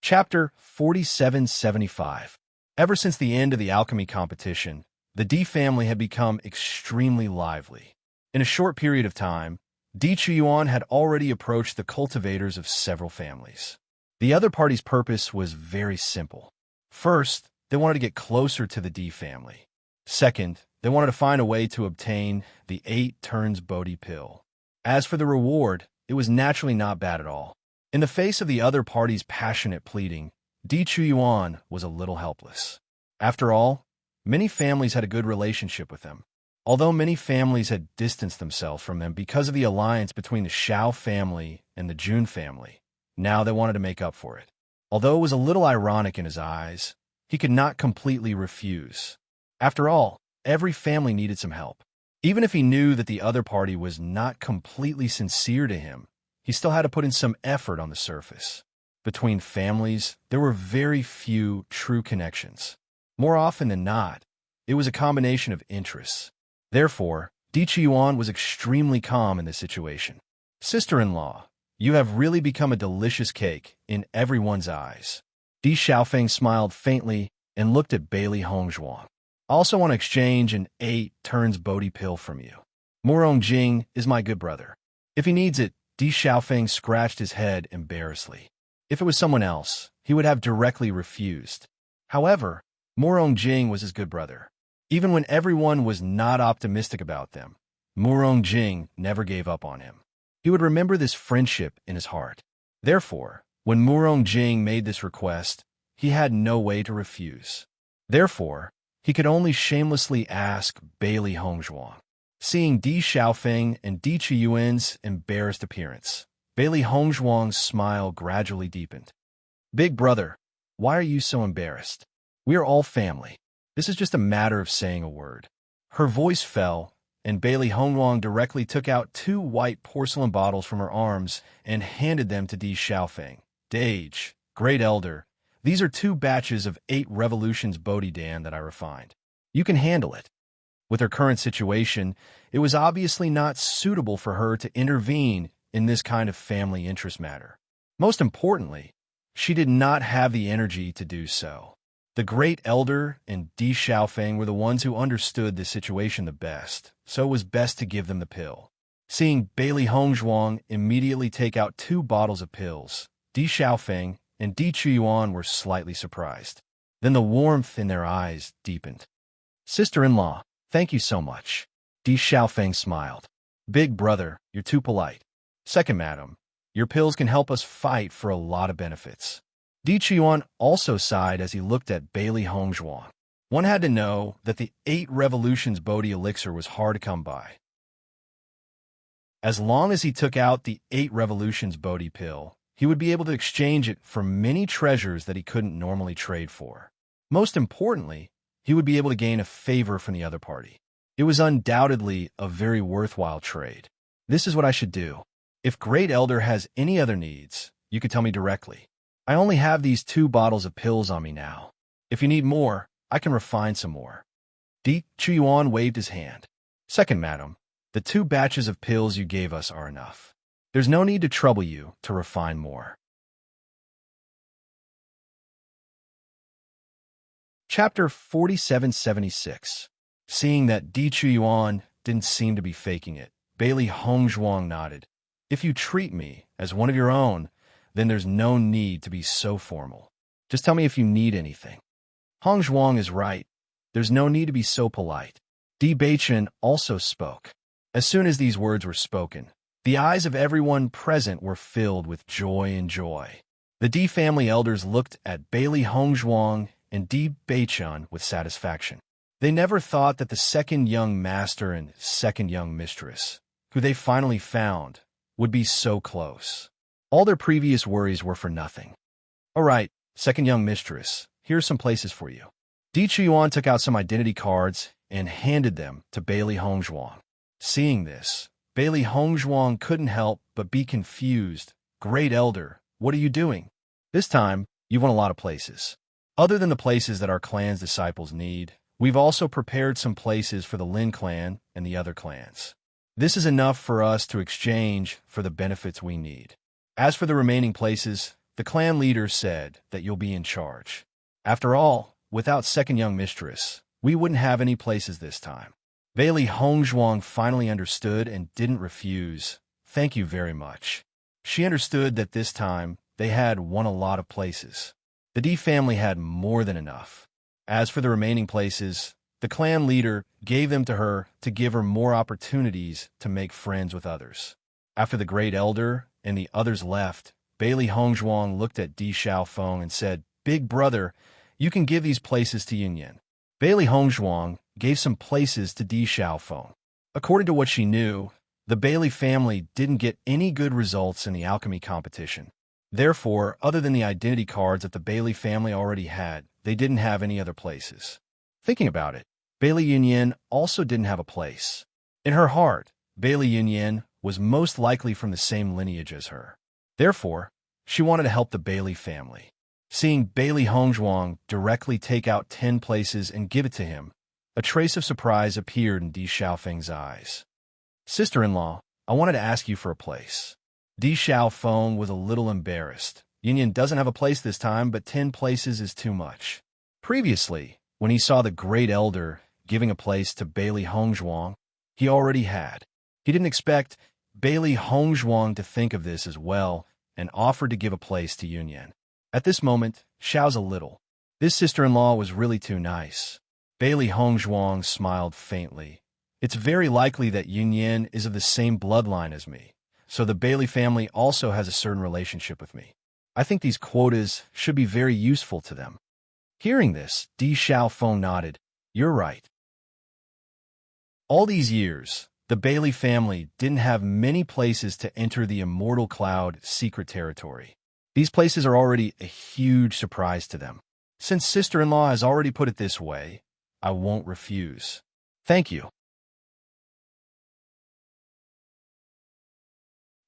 Chapter 4775. Ever since the end of the alchemy competition, the Di family had become extremely lively. In a short period of time, Di Chuyuan had already approached the cultivators of several families. The other party's purpose was very simple. First, they wanted to get closer to the Di family. Second, they wanted to find a way to obtain the 8 turns Bodhi pill. As for the reward, it was naturally not bad at all. In the face of the other party's passionate pleading, Di Chuyuan was a little helpless. After all, many families had a good relationship with them. Although many families had distanced themselves from them because of the alliance between the Shao family and the Jun family, now they wanted to make up for it. Although it was a little ironic in his eyes, he could not completely refuse. After all, every family needed some help. Even if he knew that the other party was not completely sincere to him, he still had to put in some effort on the surface. Between families, there were very few true connections. More often than not, it was a combination of interests. Therefore, Di Chuyuan was extremely calm in this situation. "Sister-in-law, you have really become a delicious cake in everyone's eyes." Di Xiaofeng smiled faintly and looked at Bailey Hongzhuang. "I also want to exchange an 8 turns Bodhi pill from you. Murong Jing is my good brother. If he needs it." Di Xiaofeng scratched his head embarrassedly. If it was someone else, he would have directly refused. However, Murong Jing was his good brother. Even when everyone was not optimistic about them, Murong Jing never gave up on him. He would remember this friendship in his heart. Therefore, when Murong Jing made this request, he had no way to refuse. Therefore, he could only shamelessly ask Bailey Hongzhuang. Seeing Di Xiaofeng and Di Chuyuan's embarrassed appearance, Bailey Hongzhuang's smile gradually deepened. "Big brother, why are you so embarrassed? We are all family. This is just a matter of saying a word." Her voice fell, and Bailey Hongzhuang directly took out 2 white porcelain bottles from her arms and handed them to Di Xiaofeng. "Dage, Great Elder, these are 2 batches of 8 Revolutions Bodhi Dan that I refined. You can handle it." With her current situation, it was obviously not suitable for her to intervene in this kind of family interest matter. Most importantly, she did not have the energy to do so. The Great Elder and Di Xiaofeng were the ones who understood the situation the best, so it was best to give them the pill. Seeing Bailey Hongzhuang immediately take out 2 bottles of pills, Di Xiaofeng and Di Chuyuan were slightly surprised. Then the warmth in their eyes deepened. "Sister-in-law, thank you so much." Di Xiaofeng smiled. "Big brother, you're too polite." "Second, madam, your pills can help us fight for a lot of benefits." Di Chuyuan also sighed as he looked at Bailey Hongzhuang. One had to know that the 8 Revolutions Bodhi elixir was hard to come by. As long as he took out the 8 Revolutions Bodhi pill, he would be able to exchange it for many treasures that he couldn't normally trade for. Most importantly, he would be able to gain a favor from the other party. It was undoubtedly a very worthwhile trade. "This is what I should do. If Great Elder has any other needs, you could tell me directly. I only have these 2 bottles of pills on me now. If you need more, I can refine some more." Di Chuyuan waved his hand. "Second, madam, the 2 batches of pills you gave us are enough. There's no need to trouble you to refine more." Chapter 4776. Seeing that Di Chuyuan didn't seem to be faking it, Bailey Hongzhuang nodded. "If you treat me as one of your own, then there's no need to be so formal. Just tell me if you need anything." Hongzhuang is right. There's no need to be so polite. Di Beichun also spoke. As soon as these words were spoken, the eyes of everyone present were filled with joy and joy. The Di family elders looked at Bailey Hongzhuang and Di Beichun with satisfaction. They never thought that the second young master and second young mistress, who they finally found, would be so close. All their previous worries were for nothing. All right, second young mistress, here are some places for you. Di Chuan took out some identity cards and handed them to Bailey Hongzhuang. Seeing this, Bailey Hongzhuang couldn't help but be confused. Great Elder, what are you doing? This time, you went a lot of places. Other than the places that our clan's disciples need, we've also prepared some places for the Lin clan and the other clans. This is enough for us to exchange for the benefits we need. As for the remaining places, the clan leader said that you'll be in charge. After all, without second young mistress, we wouldn't have any places this time. Bailey Hongzhuang finally understood and didn't refuse. Thank you very much. She understood that this time they had won a lot of places. The D family had more than enough. As for the remaining places, the clan leader gave them to her to give her more opportunities to make friends with others. After the Great Elder and the others left, Bailey Hongzhuang looked at Di Xiaofeng and said, Big brother, you can give these places to Yunyan. Bailey Hongzhuang gave some places to Di Xiaofeng. According to what she knew, the Bailey family didn't get any good results in the alchemy competition. Therefore, other than the identity cards that the Bailey family already had, they didn't have any other places. Thinking about it, Bailey Yunyan also didn't have a place. In her heart, Bailey Yunyan was most likely from the same lineage as her. Therefore, she wanted to help the Bailey family. Seeing Bailey Hongzhuang directly take out 10 places and give it to him, a trace of surprise appeared in Di Xiaofeng's eyes. Sister-in-law, I wanted to ask you for a place. Di Xiaofeng was a little embarrassed. Yunyan doesn't have a place this time, but 10 places is too much. Previously, when he saw the Great Elder giving a place to Bailey Hongzhuang, he already had. He didn't expect Bailey Hongzhuang to think of this as well and offered to give a place to Yunyan. At this moment, Xiao's a little. This sister-in-law was really too nice. Bailey Hongzhuang smiled faintly. It's very likely that Yunyan is of the same bloodline as me, so the Bailey family also has a certain relationship with me. I think these quotas should be very useful to them. Hearing this, Di Xiaofeng nodded. You're right. All these years, the Bailey family didn't have many places to enter the Immortal Cloud secret territory. These places are already a huge surprise to them. Since sister-in-law has already put it this way, I won't refuse. Thank you.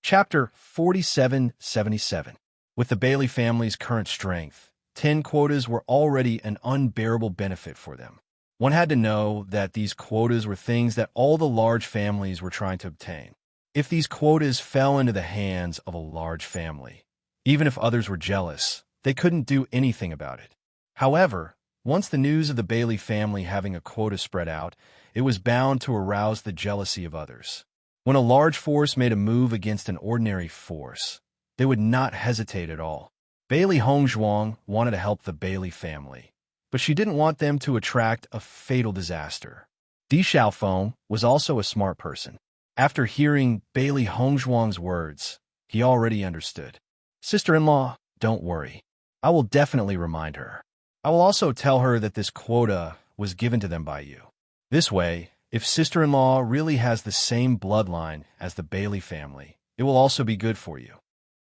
Chapter 4777. With the Bailey family's current strength, 10 quotas were already an unbearable benefit for them. One had to know that these quotas were things that all the large families were trying to obtain. If these quotas fell into the hands of a large family, even if others were jealous, they couldn't do anything about it. However, once the news of the Bailey family having a quota spread out, it was bound to arouse the jealousy of others. When a large force made a move against an ordinary force, they would not hesitate at all. Bailey Hongzhuang wanted to help the Bailey family, but she didn't want them to attract a fatal disaster. Di Xiaofeng was also a smart person. After hearing Bailey Hongzhuang's words, he already understood. Sister-in-law, don't worry. I will definitely remind her. I will also tell her that this quota was given to them by you. This way, if sister-in-law really has the same bloodline as the Bailey family, it will also be good for you.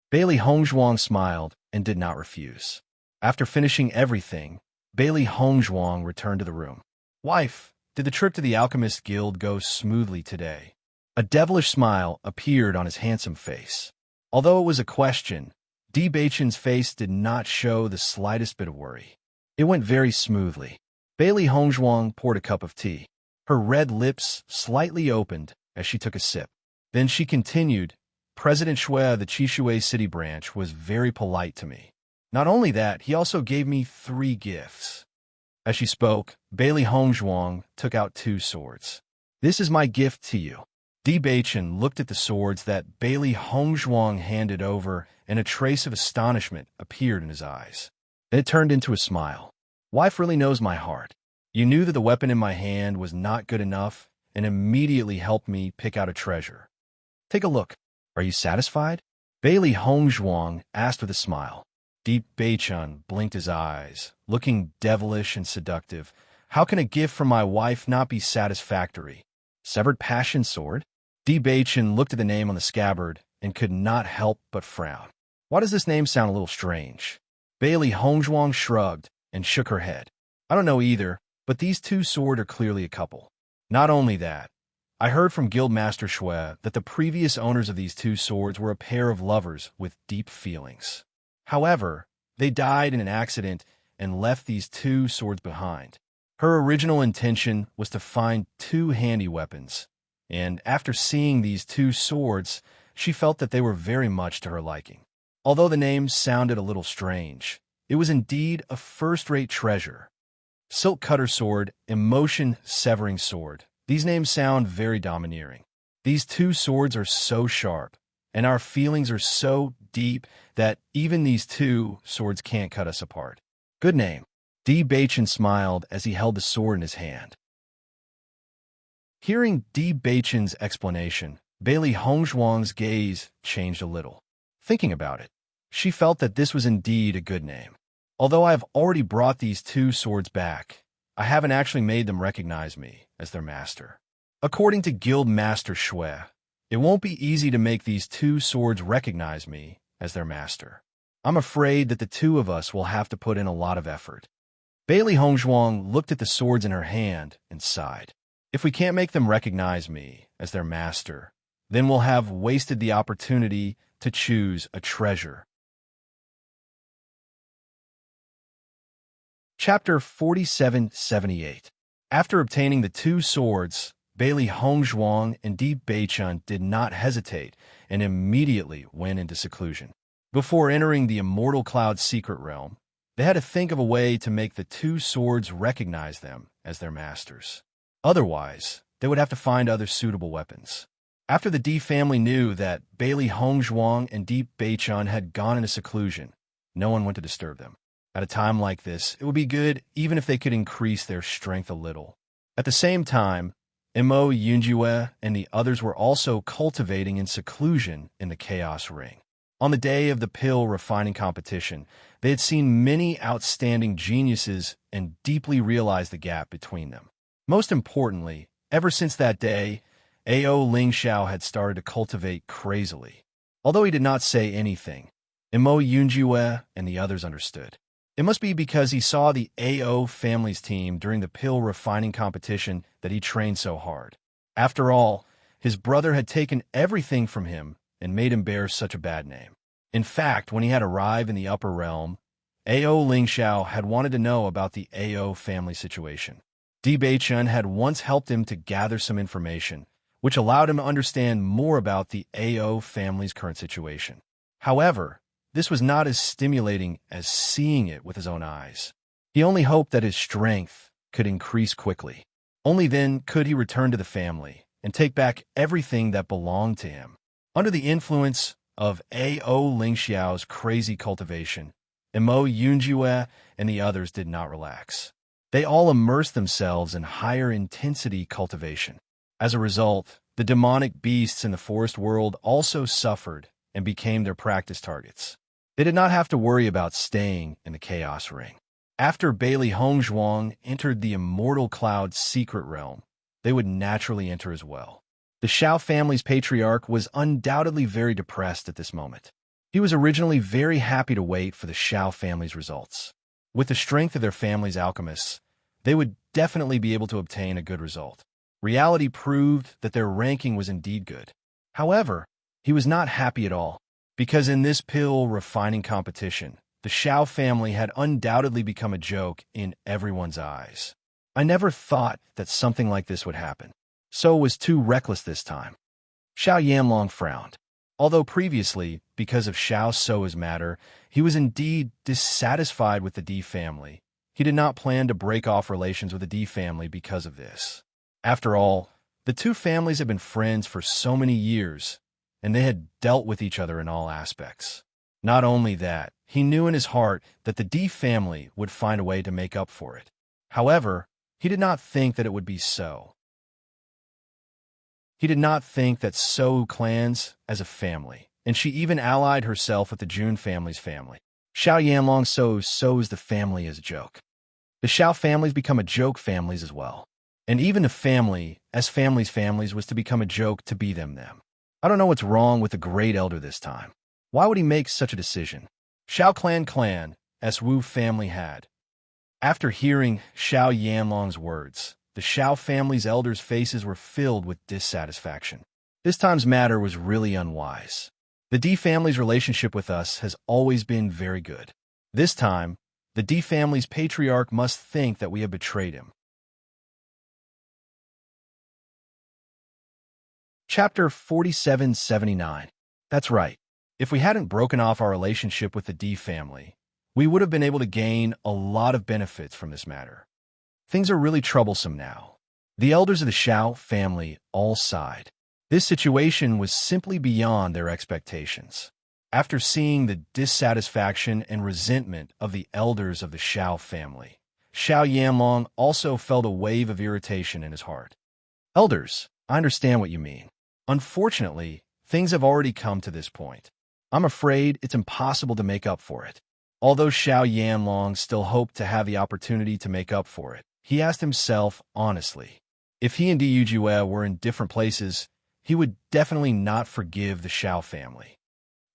Bailey Hongzhuang smiled and did not refuse. After finishing everything, Bailey Hongzhuang returned to the room. Wife, did the trip to the Alchemist Guild go smoothly today? A devilish smile appeared on his handsome face. Although it was a question, Di Beichen's face did not show the slightest bit of worry. It went very smoothly. Bailey Hongzhuang poured a cup of tea. Her red lips slightly opened as she took a sip. Then she continued, President Shui of the Chishui City branch was very polite to me. Not only that, he also gave me 3 gifts. As she spoke, Bailey Hongzhuang took out 2 swords. This is my gift to you. Di Beichen looked at the swords that Bailey Hongzhuang handed over, and a trace of astonishment appeared in his eyes. Then it turned into a smile. Wife really knows my heart. You knew that the weapon in my hand was not good enough, and immediately helped me pick out a treasure. Take a look. Are you satisfied? Bailey Hongzhuang asked with a smile. Di Beichen blinked his eyes, looking devilish and seductive. How can a gift from my wife not be satisfactory? Severed Passion Sword? Bewitching looked at the name on the scabbard and could not help but frown. Why does this name sound a little strange? Bailey Hongzhuang shrugged and shook her head. I don't know either, but these two swords are clearly a couple. Not only that, I heard from Guildmaster Shui that the previous owners of these two swords were a pair of lovers with deep feelings. However, they died in an accident and left these two swords behind. Her original intention was to find two handy weapons, and after seeing these two swords, she felt that they were very much to her liking. Although the name sounded a little strange, it was indeed a first-rate treasure. Silk Cutter Sword, Emotion Severing Sword. These names sound very domineering. These two swords are so sharp, and our feelings are so deep that even these two swords can't cut us apart. Good name. Bewitching smiled as he held the sword in his hand. Hearing Bewitching's explanation, Bailey Hongzhuang's gaze changed a little. Thinking about it, she felt that this was indeed a good name. Although I have already brought these two swords back, I haven't actually made them recognize me as their master. According to Guildmaster Shui, it won't be easy to make these two swords recognize me as their master. I'm afraid that the two of us will have to put in a lot of effort. Bailey Hongzhuang looked at the swords in her hand and sighed. If we can't make them recognize me as their master, then we'll have wasted the opportunity to choose a treasure. Chapter 4778. After obtaining the two swords, Bailey Hongzhuang and Bewitching did not hesitate and immediately went into seclusion. Before entering the Immortal Cloud's secret realm, they had to think of a way to make the two swords recognize them as their masters. Otherwise, they would have to find other suitable weapons. After the D family knew that Bailey Hongzhuang and Bewitching had gone into seclusion, no one went to disturb them. At a time like this, it would be good even if they could increase their strength a little. At the same time, Mo Yunjue and the others were also cultivating in seclusion in the Chaos Ring. On the day of the pill refining competition, they had seen many outstanding geniuses and deeply realized the gap between them. Most importantly, ever since that day, Ao Lingxiao had started to cultivate crazily. Although he did not say anything, Mo Yunjue and the others understood. It must be because he saw the Ao family's team during the pill refining competition that he trained so hard. After all, his brother had taken everything from him and made him bear such a bad name. In fact, when he had arrived in the upper realm, Ao Lingxiao had wanted to know about the Ao family situation. Bewitching had once helped him to gather some information, which allowed him to understand more about the Ao family's current situation. However, this was not as stimulating as seeing it with his own eyes. He only hoped that his strength could increase quickly. Only then could he return to the family and take back everything that belonged to him. Under the influence of Ao Lingxiao's crazy cultivation, Mo Yunjue and the others did not relax. They all immersed themselves in higher intensity cultivation. As a result, the demonic beasts in the forest world also suffered and became their practice targets. They did not have to worry about staying in the Chaos Ring. After Bailey Hongzhuang entered the Immortal Cloud's secret realm, they would naturally enter as well. The Xiao family's patriarch was undoubtedly very depressed at this moment. He was originally very happy to wait for the Xiao family's results. With the strength of their family's alchemists, they would definitely be able to obtain a good result. Reality proved that their ranking was indeed good. However, he was not happy at all, because in this pill refining competition, the Xiao family had undoubtedly become a joke in everyone's eyes. I never thought that something like this would happen. So it was too reckless this time. Xiao Yanlong frowned. Although previously, because of Xiao Soa's matter, he was indeed dissatisfied with the D family, he did not plan to break off relations with the D family because of this. After all, the two families had been friends for so many years, and they had dealt with each other in all aspects. Not only that, he knew in his heart that the D family would find a way to make up for it. However, he did not think that it would be so. He did not think that So clans as a family, and she even allied herself with the Jun family's family. Xiao Yanlong So's the family as a joke. The Shao families become a joke families as well. And even the family, as families was to become a joke to be them. I don't know what's wrong with the Great Elder this time. Why would he make such a decision? Shao clan, as Wu family had. After hearing Shao Yanlong's words, the Shao family's elders' faces were filled with dissatisfaction. This time's matter was really unwise. The D family's relationship with us has always been very good. This time, the D family's patriarch must think that we have betrayed him. Chapter 4779. That's right. If we hadn't broken off our relationship with the D family, we would have been able to gain a lot of benefits from this matter. Things are really troublesome now. The elders of the Shao family all sighed. This situation was simply beyond their expectations. After seeing the dissatisfaction and resentment of the elders of the Shao family, Shao Yanlong also felt a wave of irritation in his heart. Elders, I understand what you mean. Unfortunately, things have already come to this point. I'm afraid it's impossible to make up for it. Although Shao Yanlong still hoped to have the opportunity to make up for it, he asked himself honestly, if he and Di Yujue were in different places, he would definitely not forgive the Shao family.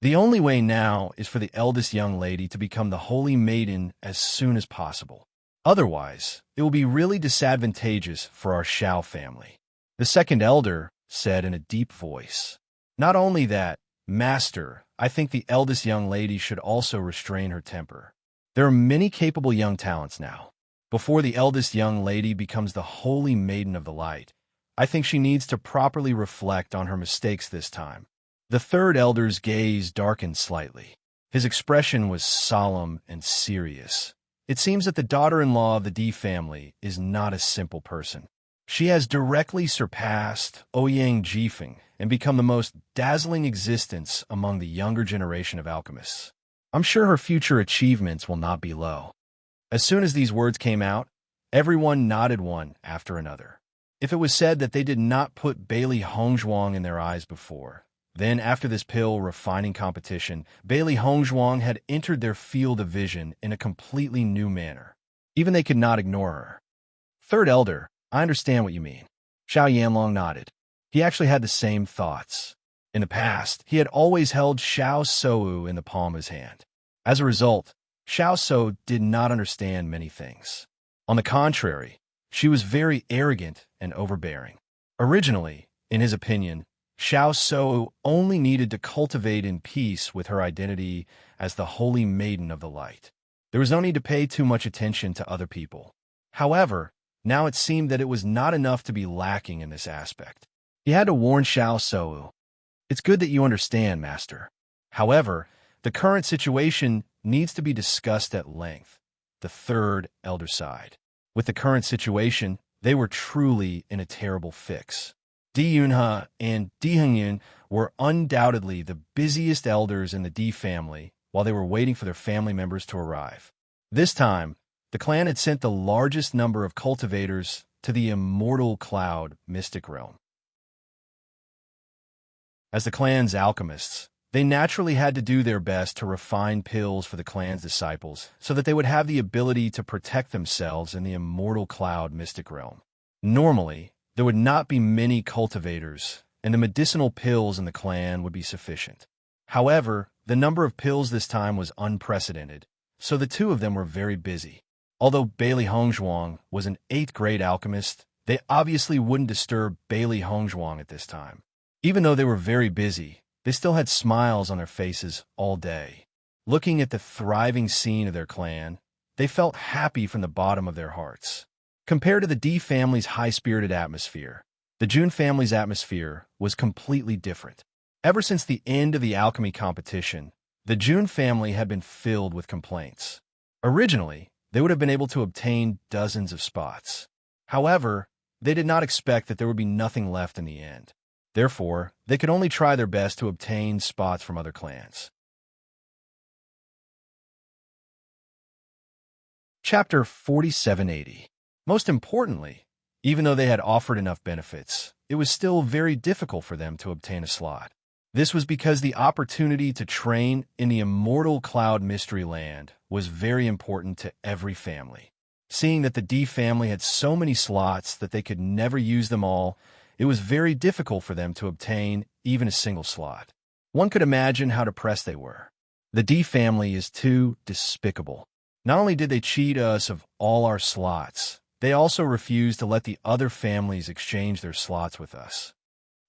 The only way now is for the eldest young lady to become the holy maiden as soon as possible. Otherwise, it will be really disadvantageous for our Shao family. The second elder said in a deep voice. Not only that, Master, I think the eldest young lady should also restrain her temper. There are many capable young talents now. Before the eldest young lady becomes the holy maiden of the light, I think she needs to properly reflect on her mistakes this time. The third elder's gaze darkened slightly. His expression was solemn and serious. It seems that the daughter-in-law of the D family is not a simple person. She has directly surpassed Ouyang Jifeng and become the most dazzling existence among the younger generation of alchemists. I'm sure her future achievements will not be low. As soon as these words came out, everyone nodded one after another. If it was said that they did not put Bailey Hongzhuang in their eyes before, then after this pill refining competition, Bailey Hongzhuang had entered their field of vision in a completely new manner. Even they could not ignore her. Third elder, I understand what you mean. Shao Yanlong nodded. He actually had the same thoughts. In the past, he had always held Xiao Shou in the palm of his hand. As a result, Xiao Shou did not understand many things. On the contrary, she was very arrogant and overbearing. Originally, in his opinion, Xiao Shou only needed to cultivate in peace with her identity as the holy maiden of the light. There was no need to pay too much attention to other people. However, now it seemed that it was not enough to be lacking in this aspect. He had to warn Xiao Shou. It's good that you understand, Master. However, the current situation needs to be discussed at length. The third elder sighed. With the current situation, they were truly in a terrible fix. Di Yunhe and Di Hengyun were undoubtedly the busiest elders in the D family while they were waiting for their family members to arrive. This time, the clan had sent the largest number of cultivators to the immortal cloud mystic realm. As the clan's alchemists, they naturally had to do their best to refine pills for the clan's disciples so that they would have the ability to protect themselves in the immortal cloud mystic realm. Normally, there would not be many cultivators, and the medicinal pills in the clan would be sufficient. However, the number of pills this time was unprecedented, so the two of them were very busy. Although Bailey Hongzhuang was an 8th grade alchemist, they obviously wouldn't disturb Bailey Hongzhuang at this time. Even though they were very busy, they still had smiles on their faces all day. Looking at the thriving scene of their clan, they felt happy from the bottom of their hearts. Compared to the D family's high-spirited atmosphere, the Jun family's atmosphere was completely different. Ever since the end of the alchemy competition, the Jun family had been filled with complaints. Originally, they would have been able to obtain dozens of spots. However, they did not expect that there would be nothing left in the end. Therefore, they could only try their best to obtain spots from other clans. Chapter 4780. Most importantly, even though they had offered enough benefits, it was still very difficult for them to obtain a slot. This was because the opportunity to train in the immortal cloud mystery land was very important to every family. Seeing that the D family had so many slots that they could never use them all, it was very difficult for them to obtain even a single slot. One could imagine how depressed they were. The D family is too despicable. Not only did they cheat us of all our slots, they also refused to let the other families exchange their slots with us.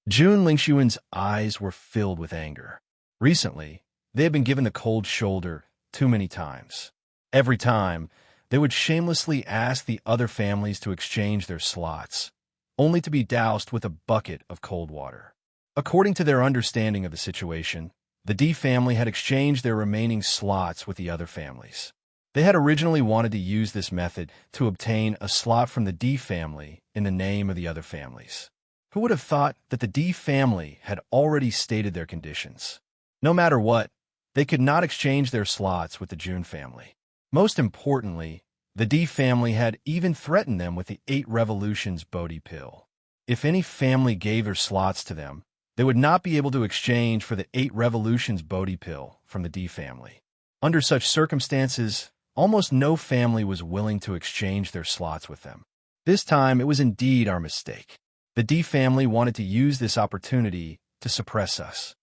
Jun Lingshuan's eyes were filled with anger. Recently, they had been given the cold shoulder too many times. Every time, they would shamelessly ask the other families to exchange their slots, only to be doused with a bucket of cold water. According to their understanding of the situation, the D family had exchanged their remaining slots with the other families. They had originally wanted to use this method to obtain a slot from the D family in the name of the other families. Who would have thought that the D family had already stated their conditions? No matter what, they could not exchange their slots with the Jun family. Most importantly, the D family had even threatened them with the 8 Revolutions Bodhi pill. If any family gave their slots to them, they would not be able to exchange for the 8 Revolutions Bodhi pill from the D family. Under such circumstances, almost no family was willing to exchange their slots with them. This time, it was indeed our mistake. The D family wanted to use this opportunity to suppress us.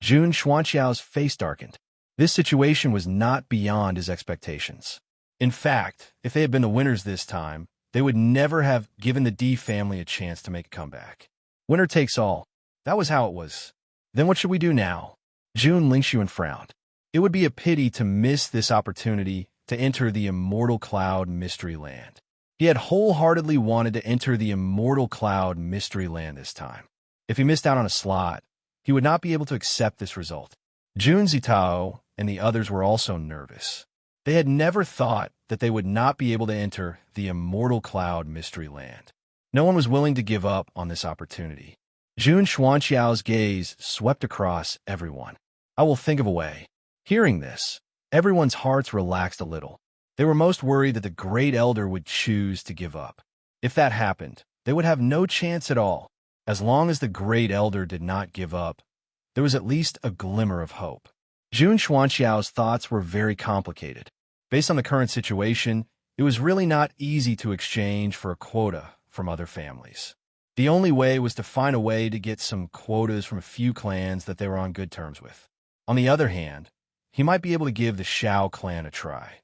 Jun Xuanqiao's face darkened. This situation was not beyond his expectations. In fact, if they had been the winners this time, they would never have given the D family a chance to make a comeback. Winner takes all. That was how it was. Then what should we do now? Jun Lingshuan frowned. It would be a pity to miss this opportunity to enter the Immortal Cloud Mystery Land. He had wholeheartedly wanted to enter the Immortal Cloud Mystery Land this time. If he missed out on a slot, he would not be able to accept this result. Jun Zitao and the others were also nervous. They had never thought that they would not be able to enter the Immortal Cloud Mystery Land. No one was willing to give up on this opportunity. Jun Xuanqiao's gaze swept across everyone. I will think of a way. Hearing this, everyone's hearts relaxed a little. They were most worried that the Great Elder would choose to give up. If that happened, they would have no chance at all. As long as the Great Elder did not give up, there was at least a glimmer of hope. Jun Xuanqiao's thoughts were very complicated. Based on the current situation, it was really not easy to exchange for a quota from other families. The only way was to find a way to get some quotas from a few clans that they were on good terms with. On the other hand, he might be able to give the Shao clan a try.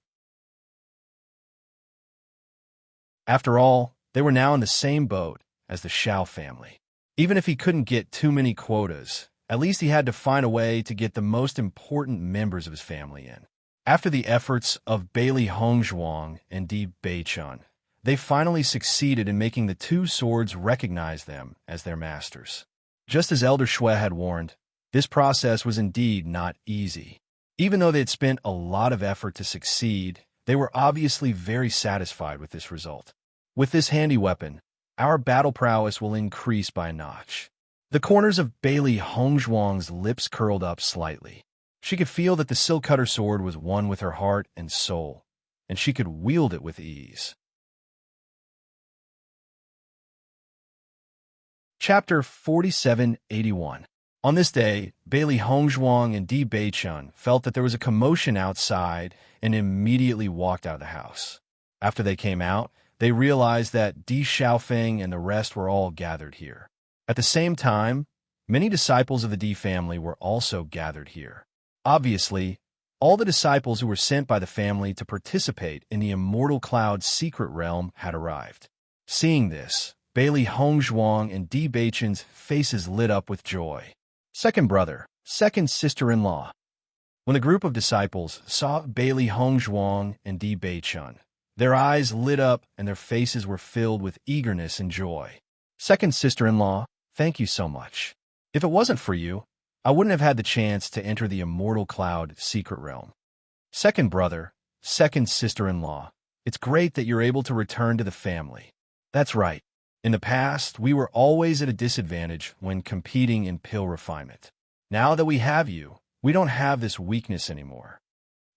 After all, they were now in the same boat as the Shao family. Even if he couldn't get too many quotas, at least he had to find a way to get the most important members of his family in. After the efforts of Bailey Hongzhuang and Di Beichun, they finally succeeded in making the 2 swords recognize them as their masters. Just as Elder Shui had warned, this process was indeed not easy. Even though they had spent a lot of effort to succeed, they were obviously very satisfied with this result. With this handy weapon, our battle prowess will increase by a notch. The corners of Bailey Hongzhuang's lips curled up slightly. She could feel that the silk cutter sword was one with her heart and soul, and she could wield it with ease. Chapter 4781. On this day, Bailey Hongzhuang and Di Beichun felt that there was a commotion outside and immediately walked out of the house. After they came out, they realized that Di Xiaofeng and the rest were all gathered here. At the same time, many disciples of the Di family were also gathered here. Obviously, all the disciples who were sent by the family to participate in the Immortal Cloud's secret realm had arrived. Seeing this, Bailey Hongzhuang and Di Beichun's faces lit up with joy. Second brother, second sister-in-law. When the group of disciples saw Bailey Hongzhuang and Di Beichun, their eyes lit up and their faces were filled with eagerness and joy. Second sister-in-law, thank you so much. If it wasn't for you, I wouldn't have had the chance to enter the Immortal Cloud secret realm. Second brother, second sister-in-law, it's great that you're able to return to the family. That's right. In the past, we were always at a disadvantage when competing in pill refinement. Now that we have you, we don't have this weakness anymore.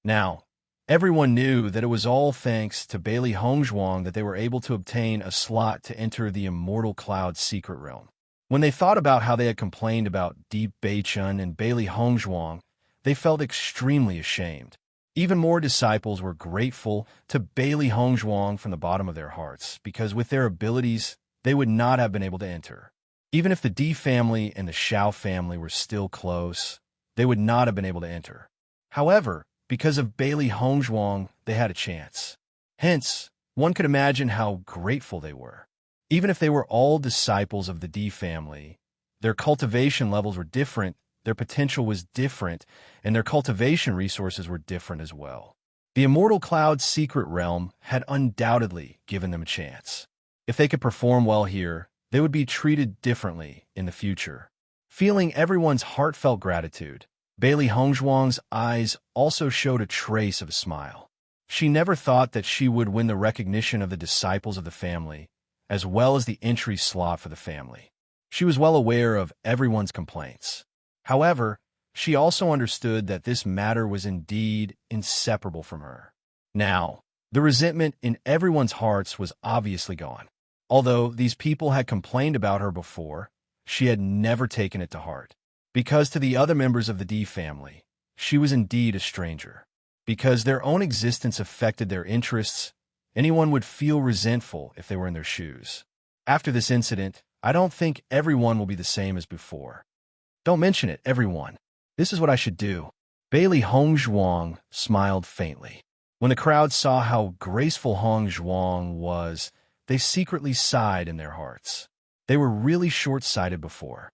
Now, everyone knew that it was all thanks to Bailey Hongzhuang that they were able to obtain a slot to enter the Immortal Cloud secret realm. When they thought about how they had complained about Di Beichun and Bailey Hongzhuang, they felt extremely ashamed. Even more disciples were grateful to Bailey Hongzhuang from the bottom of their hearts, because with their abilities, they would not have been able to enter. Even if the Di family and the Xiao family were still close, they would not have been able to enter. However, because of Bailey Hongzhuang, they had a chance. Hence, one could imagine how grateful they were. Even if they were all disciples of the Di family, their cultivation levels were different, their potential was different, and their cultivation resources were different as well. The Immortal Cloud's secret realm had undoubtedly given them a chance. If they could perform well here, they would be treated differently in the future. Feeling everyone's heartfelt gratitude, Bailey Hongzhuang's eyes also showed a trace of a smile. She never thought that she would win the recognition of the disciples of the family, as well as the entry slot for the family. She was well aware of everyone's complaints. However, she also understood that this matter was indeed inseparable from her. Now, the resentment in everyone's hearts was obviously gone. Although these people had complained about her before, she had never taken it to heart. Because to the other members of the Di family, she was indeed a stranger. Because their own existence affected their interests, anyone would feel resentful if they were in their shoes. After this incident, I don't think everyone will be the same as before. Don't mention it, everyone. This is what I should do. Bailey Hongzhuang smiled faintly. When the crowd saw how graceful Hongzhuang was, they secretly sighed in their hearts. They were really short-sighted before.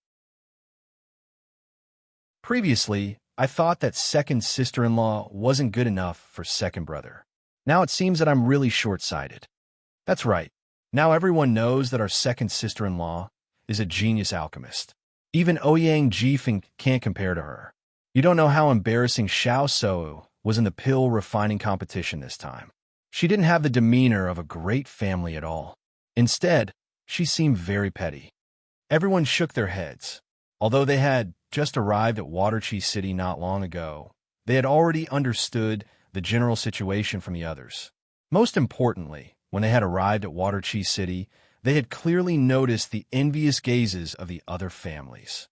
Previously, I thought that second sister-in-law wasn't good enough for second brother. Now it seems that I'm really short-sighted. That's right. Now everyone knows that our second sister-in-law is a genius alchemist. Even Ouyang Jifeng can't compare to her. You don't know how embarrassing Xiao Sou was in the pill refining competition this time. She didn't have the demeanor of a great family at all. Instead, she seemed very petty. Everyone shook their heads. Although they had just arrived at Waterchi City not long ago, they had already understood the general situation from the others. Most importantly, when they had arrived at Waterchi City, they had clearly noticed the envious gazes of the other families.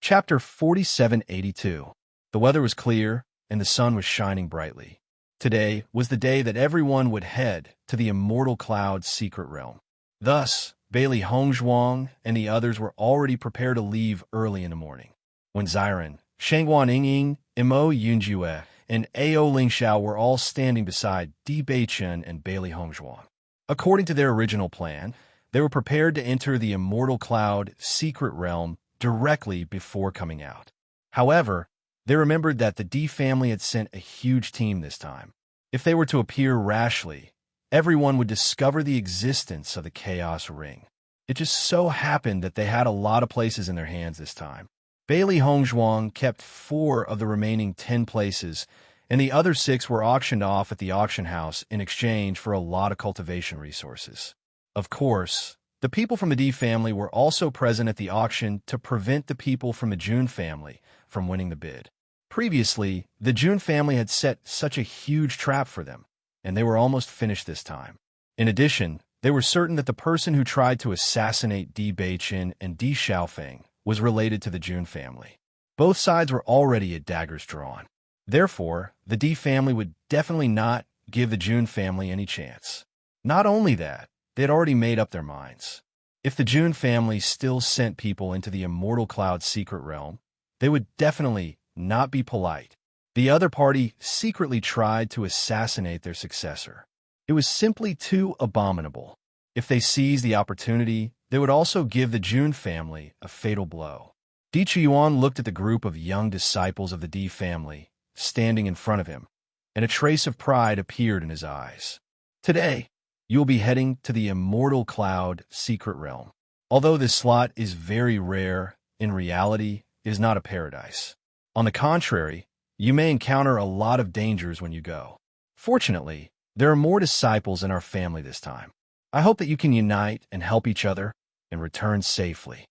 Chapter 4782. The weather was clear, and the sun was shining brightly. Today was the day that everyone would head to the Immortal Cloud's secret realm. Thus, Bailey Hongzhuang and the others were already prepared to leave early in the morning. When Xiren, Shangguan Yingying, Imo Yunjue, and Ao Lingxiao were all standing beside Di Beichen and Bailey Hongzhuang. According to their original plan, they were prepared to enter the Immortal Cloud secret realm directly before coming out. However, they remembered that the Di family had sent a huge team this time. If they were to appear rashly, everyone would discover the existence of the Chaos Ring. It just so happened that they had a lot of places in their hands this time. Bailey Hongzhuang kept 4 of the remaining 10 places, and the other 6 were auctioned off at the auction house in exchange for a lot of cultivation resources. Of course, the people from the Di family were also present at the auction to prevent the people from the Jun family from winning the bid. Previously, the Jun family had set such a huge trap for them, and they were almost finished this time. In addition, they were certain that the person who tried to assassinate Di Beichen and Di Xiaofeng was related to the Jun family. Both sides were already at daggers drawn. Therefore, the Di family would definitely not give the Jun family any chance. Not only that, they had already made up their minds. If the Jun family still sent people into the Immortal Cloud secret realm, they would definitely not be polite. The other party secretly tried to assassinate their successor. It was simply too abominable. If they seized the opportunity, they would also give the Jun family a fatal blow. Di Chiyuan looked at the group of young disciples of the Di family standing in front of him, and a trace of pride appeared in his eyes. Today, you will be heading to the Immortal Cloud secret realm. Although this slot is very rare, in reality, it is not a paradise. On the contrary, you may encounter a lot of dangers when you go. Fortunately, there are more disciples in our family this time. I hope that you can unite and help each other and return safely.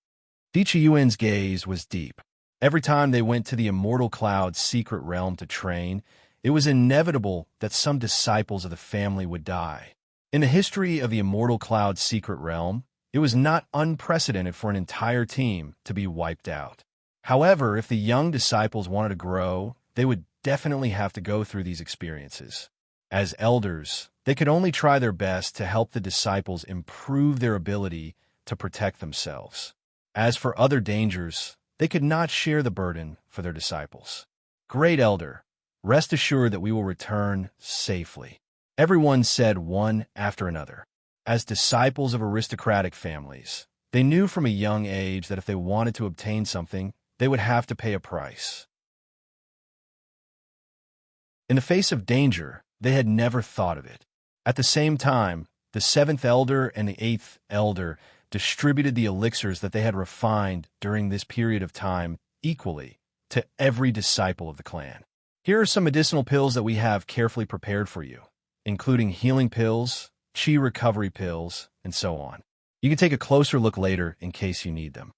Di Chiyuan's gaze was deep. Every time they went to the Immortal Cloud's secret realm to train, it was inevitable that some disciples of the family would die. In the history of the Immortal Cloud's secret realm, It was not unprecedented for an entire team to be wiped out. However, if the young disciples wanted to grow, they would definitely have to go through these experiences. As elders, they could only try their best to help the disciples improve their ability to protect themselves. As for other dangers, they could not share the burden for their disciples. Great Elder, rest assured that we will return safely. Everyone said one after another. As disciples of aristocratic families, they knew from a young age that if they wanted to obtain something, they would have to pay a price. In the face of danger, they had never thought of it. At the same time, the seventh elder and the eighth elder distributed the elixirs that they had refined during this period of time equally to every disciple of the clan. Here are some medicinal pills that we have carefully prepared for you, including healing pills, chi recovery pills, and so on. You can take a closer look later in case you need them.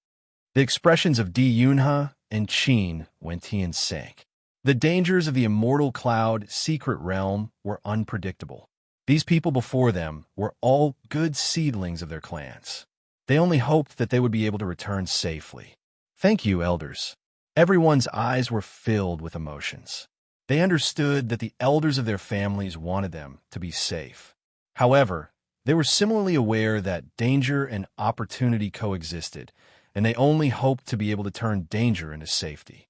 The expressions of Di Yunha and Qin when Tian sank. The dangers of the immortal cloud secret realm were unpredictable. These people before them were all good seedlings of their clans. They only hoped that they would be able to return safely. Thank you, elders. Everyone's eyes were filled with emotions. They understood that the elders of their families wanted them to be safe. However, they were similarly aware that danger and opportunity coexisted, and they only hoped to be able to turn danger into safety.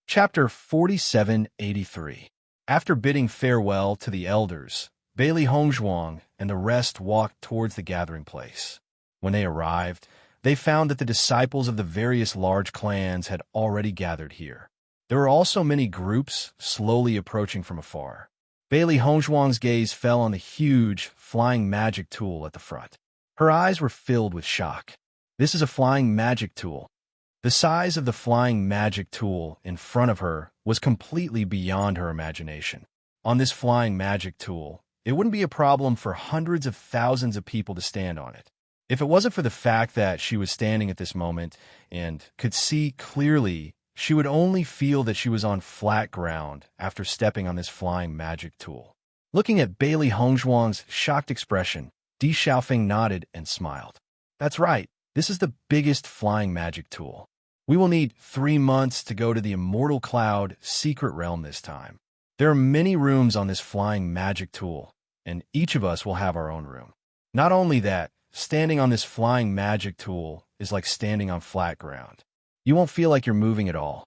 Chapter 4783. After bidding farewell to the elders, Bailey Hongzhuang and the rest walked towards the gathering place. When they arrived, they found that the disciples of the various large clans had already gathered here. There were also many groups slowly approaching from afar. Bailey Hongzhuang's gaze fell on the huge, flying magic tool at the front. Her eyes were filled with shock. This is a flying magic tool. The size of the flying magic tool in front of her was completely beyond her imagination. On this flying magic tool, it wouldn't be a problem for hundreds of thousands of people to stand on it. If it wasn't for the fact that she was standing at this moment and could see clearly, she would only feel that she was on flat ground after stepping on this flying magic tool. Looking at Bailey Hongzhuang's shocked expression, Di Xiaofeng nodded and smiled. That's right, this is the biggest flying magic tool. We will need 3 months to go to the immortal cloud secret realm this time. There are many rooms on this flying magic tool, and each of us will have our own room. Not only that, standing on this flying magic tool is like standing on flat ground. You won't feel like you're moving at all.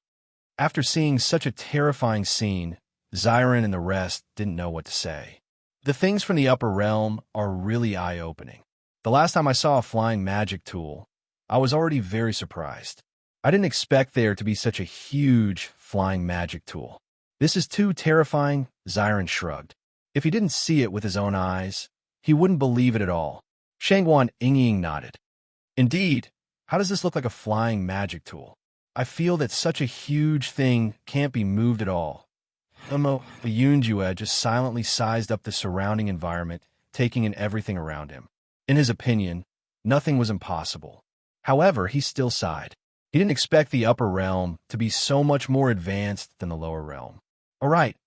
After seeing such a terrifying scene, Xiren and the rest didn't know what to say. The things from the upper realm are really eye-opening. The last time I saw a flying magic tool, I was already very surprised. I didn't expect there to be such a huge flying magic tool. This is too terrifying, Xiren shrugged. If he didn't see it with his own eyes, he wouldn't believe it at all. Shangguan Yingying nodded. Indeed, how does this look like a flying magic tool? I feel that such a huge thing can't be moved at all. Yunjue just silently sized up the surrounding environment, taking in everything around him. In his opinion, nothing was impossible. However, he still sighed. He didn't expect the upper realm to be so much more advanced than the lower realm. All right,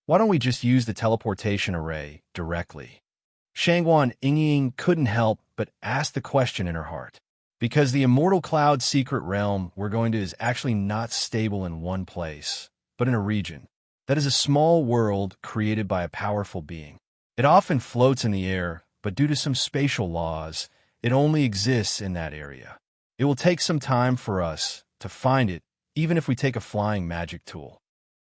why don't we just use the teleportation array directly? Shangguan Yingying couldn't help but ask the question in her heart. Because the immortal cloud secret realm we're going to is actually not stable in one place, but in a region. That is a small world created by a powerful being. It often floats in the air, but due to some spatial laws, it only exists in that area. It will take some time for us to find it, even if we take a flying magic tool.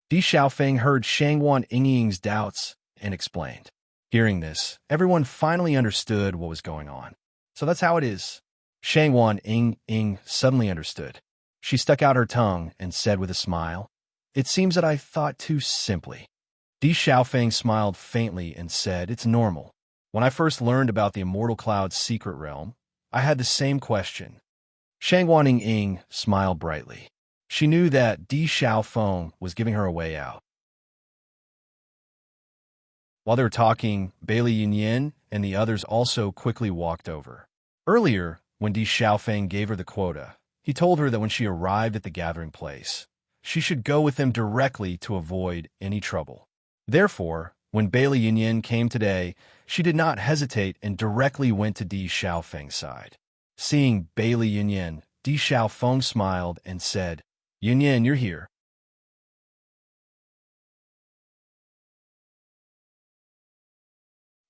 Di Xiaofeng heard Shangguan Yingying's doubts and explained. Hearing this, everyone finally understood what was going on. So that's how it is. Shangguan Yingying suddenly understood. She stuck out her tongue and said with a smile, "It seems that I thought too simply." Di Xiaofeng smiled faintly and said, "It's normal. When I first learned about the immortal cloud's secret realm, I had the same question." Shangguan Yingying smiled brightly. She knew that Di Xiaofeng was giving her a way out. While they were talking, Bailey Yinyin and the others also quickly walked over. Earlier, when Di Xiaofeng gave her the quota, he told her that when she arrived at the gathering place, she should go with them directly to avoid any trouble. Therefore, When Bailey Yunyan came today, she did not hesitate and directly went to Di Xiaofeng's side. Seeing Bailey Yunyan, Di Xiaofeng smiled and said, "Yunyan, you're here."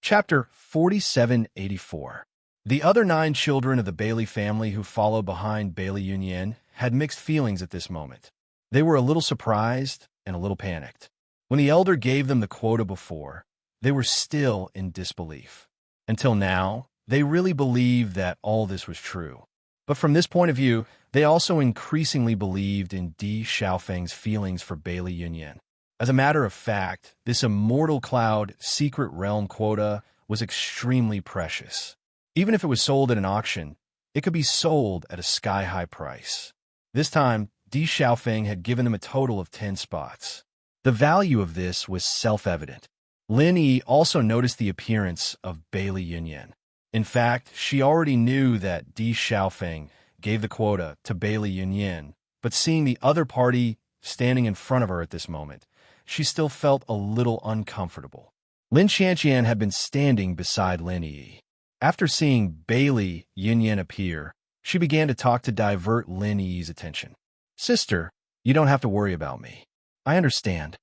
Chapter 4784. The other 9 children of the Bailey family who followed behind Bailey Yunyan had mixed feelings at this moment. They were a little surprised and a little panicked. When the elder gave them the quota before, they were still in disbelief. Until now, they really believed that all this was true. But from this point of view, they also increasingly believed in Di Xiaofeng's feelings for Bailey Yunyan. As a matter of fact, this immortal cloud secret realm quota was extremely precious. Even if it was sold at an auction, it could be sold at a sky-high price. This time, Di Xiaofeng had given them a total of 10 spots. The value of this was self-evident. Lin Yi also noticed the appearance of Bailey Yunyan. In fact, she already knew that Di Xiaofeng gave the quota to Bailey Yunyan, but seeing the other party standing in front of her at this moment, she still felt a little uncomfortable. Lin Qianqian had been standing beside Lin Yi. After seeing Bailey Yunyan appear, she began to talk to divert Lin Yi's attention. "Sister, you don't have to worry about me. I understand."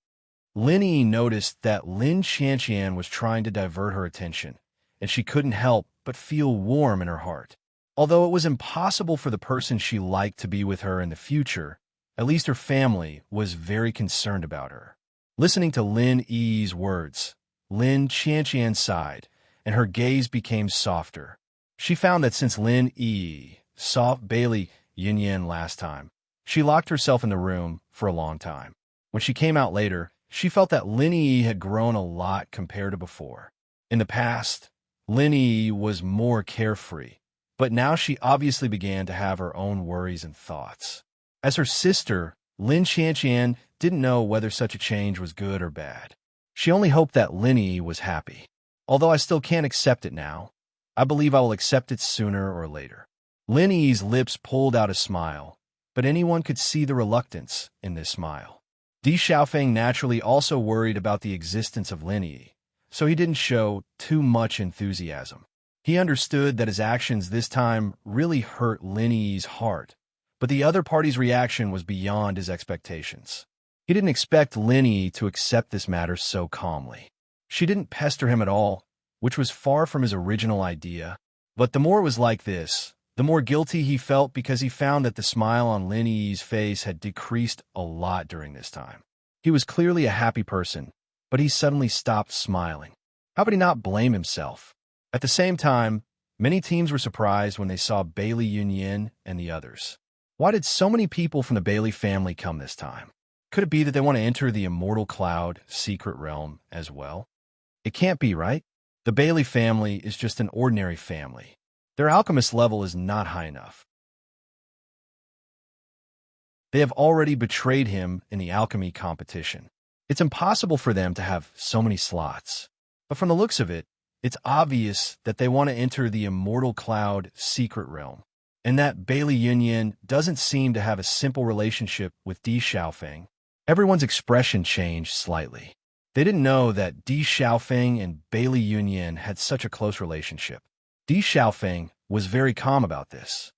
Lin Yi noticed that Lin Qianqian was trying to divert her attention, and she couldn't help but feel warm in her heart. Although it was impossible for the person she liked to be with her in the future, at least her family was very concerned about her. Listening to Lin Yi's words, Lin Qianqian sighed, and her gaze became softer. She found that since Lin Yi saw Bailey Yunyan last time, she locked herself in the room for a long time. When she came out later, she felt that Lin Yi had grown a lot compared to before. In the past, Lin Yi was more carefree, but now she obviously began to have her own worries and thoughts. As her sister, Lin Qianqian didn't know whether such a change was good or bad. She only hoped that Lin Yi was happy. "Although I still can't accept it now, I believe I will accept it sooner or later." Lin Yi's lips pulled out a smile, but anyone could see the reluctance in this smile. Di Xiaofeng naturally also worried about the existence of Lin Yi, so he didn't show too much enthusiasm. He understood that his actions this time really hurt Lin Yi's heart, but the other party's reaction was beyond his expectations. He didn't expect Lin Yi to accept this matter so calmly. She didn't pester him at all, which was far from his original idea. But the more it was like this, the more guilty he felt because he found that the smile on Lin Yi's face had decreased a lot during this time. He was clearly a happy person, but he suddenly stopped smiling. How could he not blame himself? At the same time, many teams were surprised when they saw Bailey Yunyan and the others. Why did so many people from the Bailey family come this time? Could it be that they want to enter the immortal cloud secret realm as well? It can't be, right? The Bailey family is just an ordinary family. Their alchemist level is not high enough. They have already betrayed him in the alchemy competition. It's impossible for them to have so many slots. But from the looks of it, it's obvious that they want to enter the immortal cloud secret realm, and that Bailey Yunyan doesn't seem to have a simple relationship with Di Xiaofeng. Everyone's expression changed slightly. They didn't know that Di Xiaofeng and Bailey Yunyan had such a close relationship. Di Xiaofeng was very calm about this.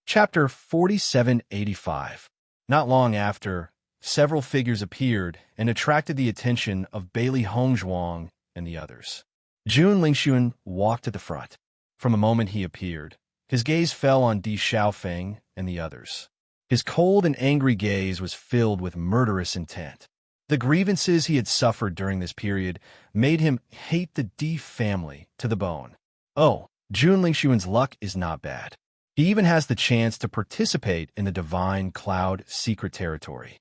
Chapter 4785. Not long after, several figures appeared and attracted the attention of Bailey Hongzhuang and the others. Jun Lingxuan walked at the front. From the moment he appeared, his gaze fell on Di Xiaofeng and the others. His cold and angry gaze was filled with murderous intent. The grievances he had suffered during this period made him hate the Di family to the bone. Oh, Jun Lingxuan's luck is not bad. He even has the chance to participate in the Divine Cloud secret territory.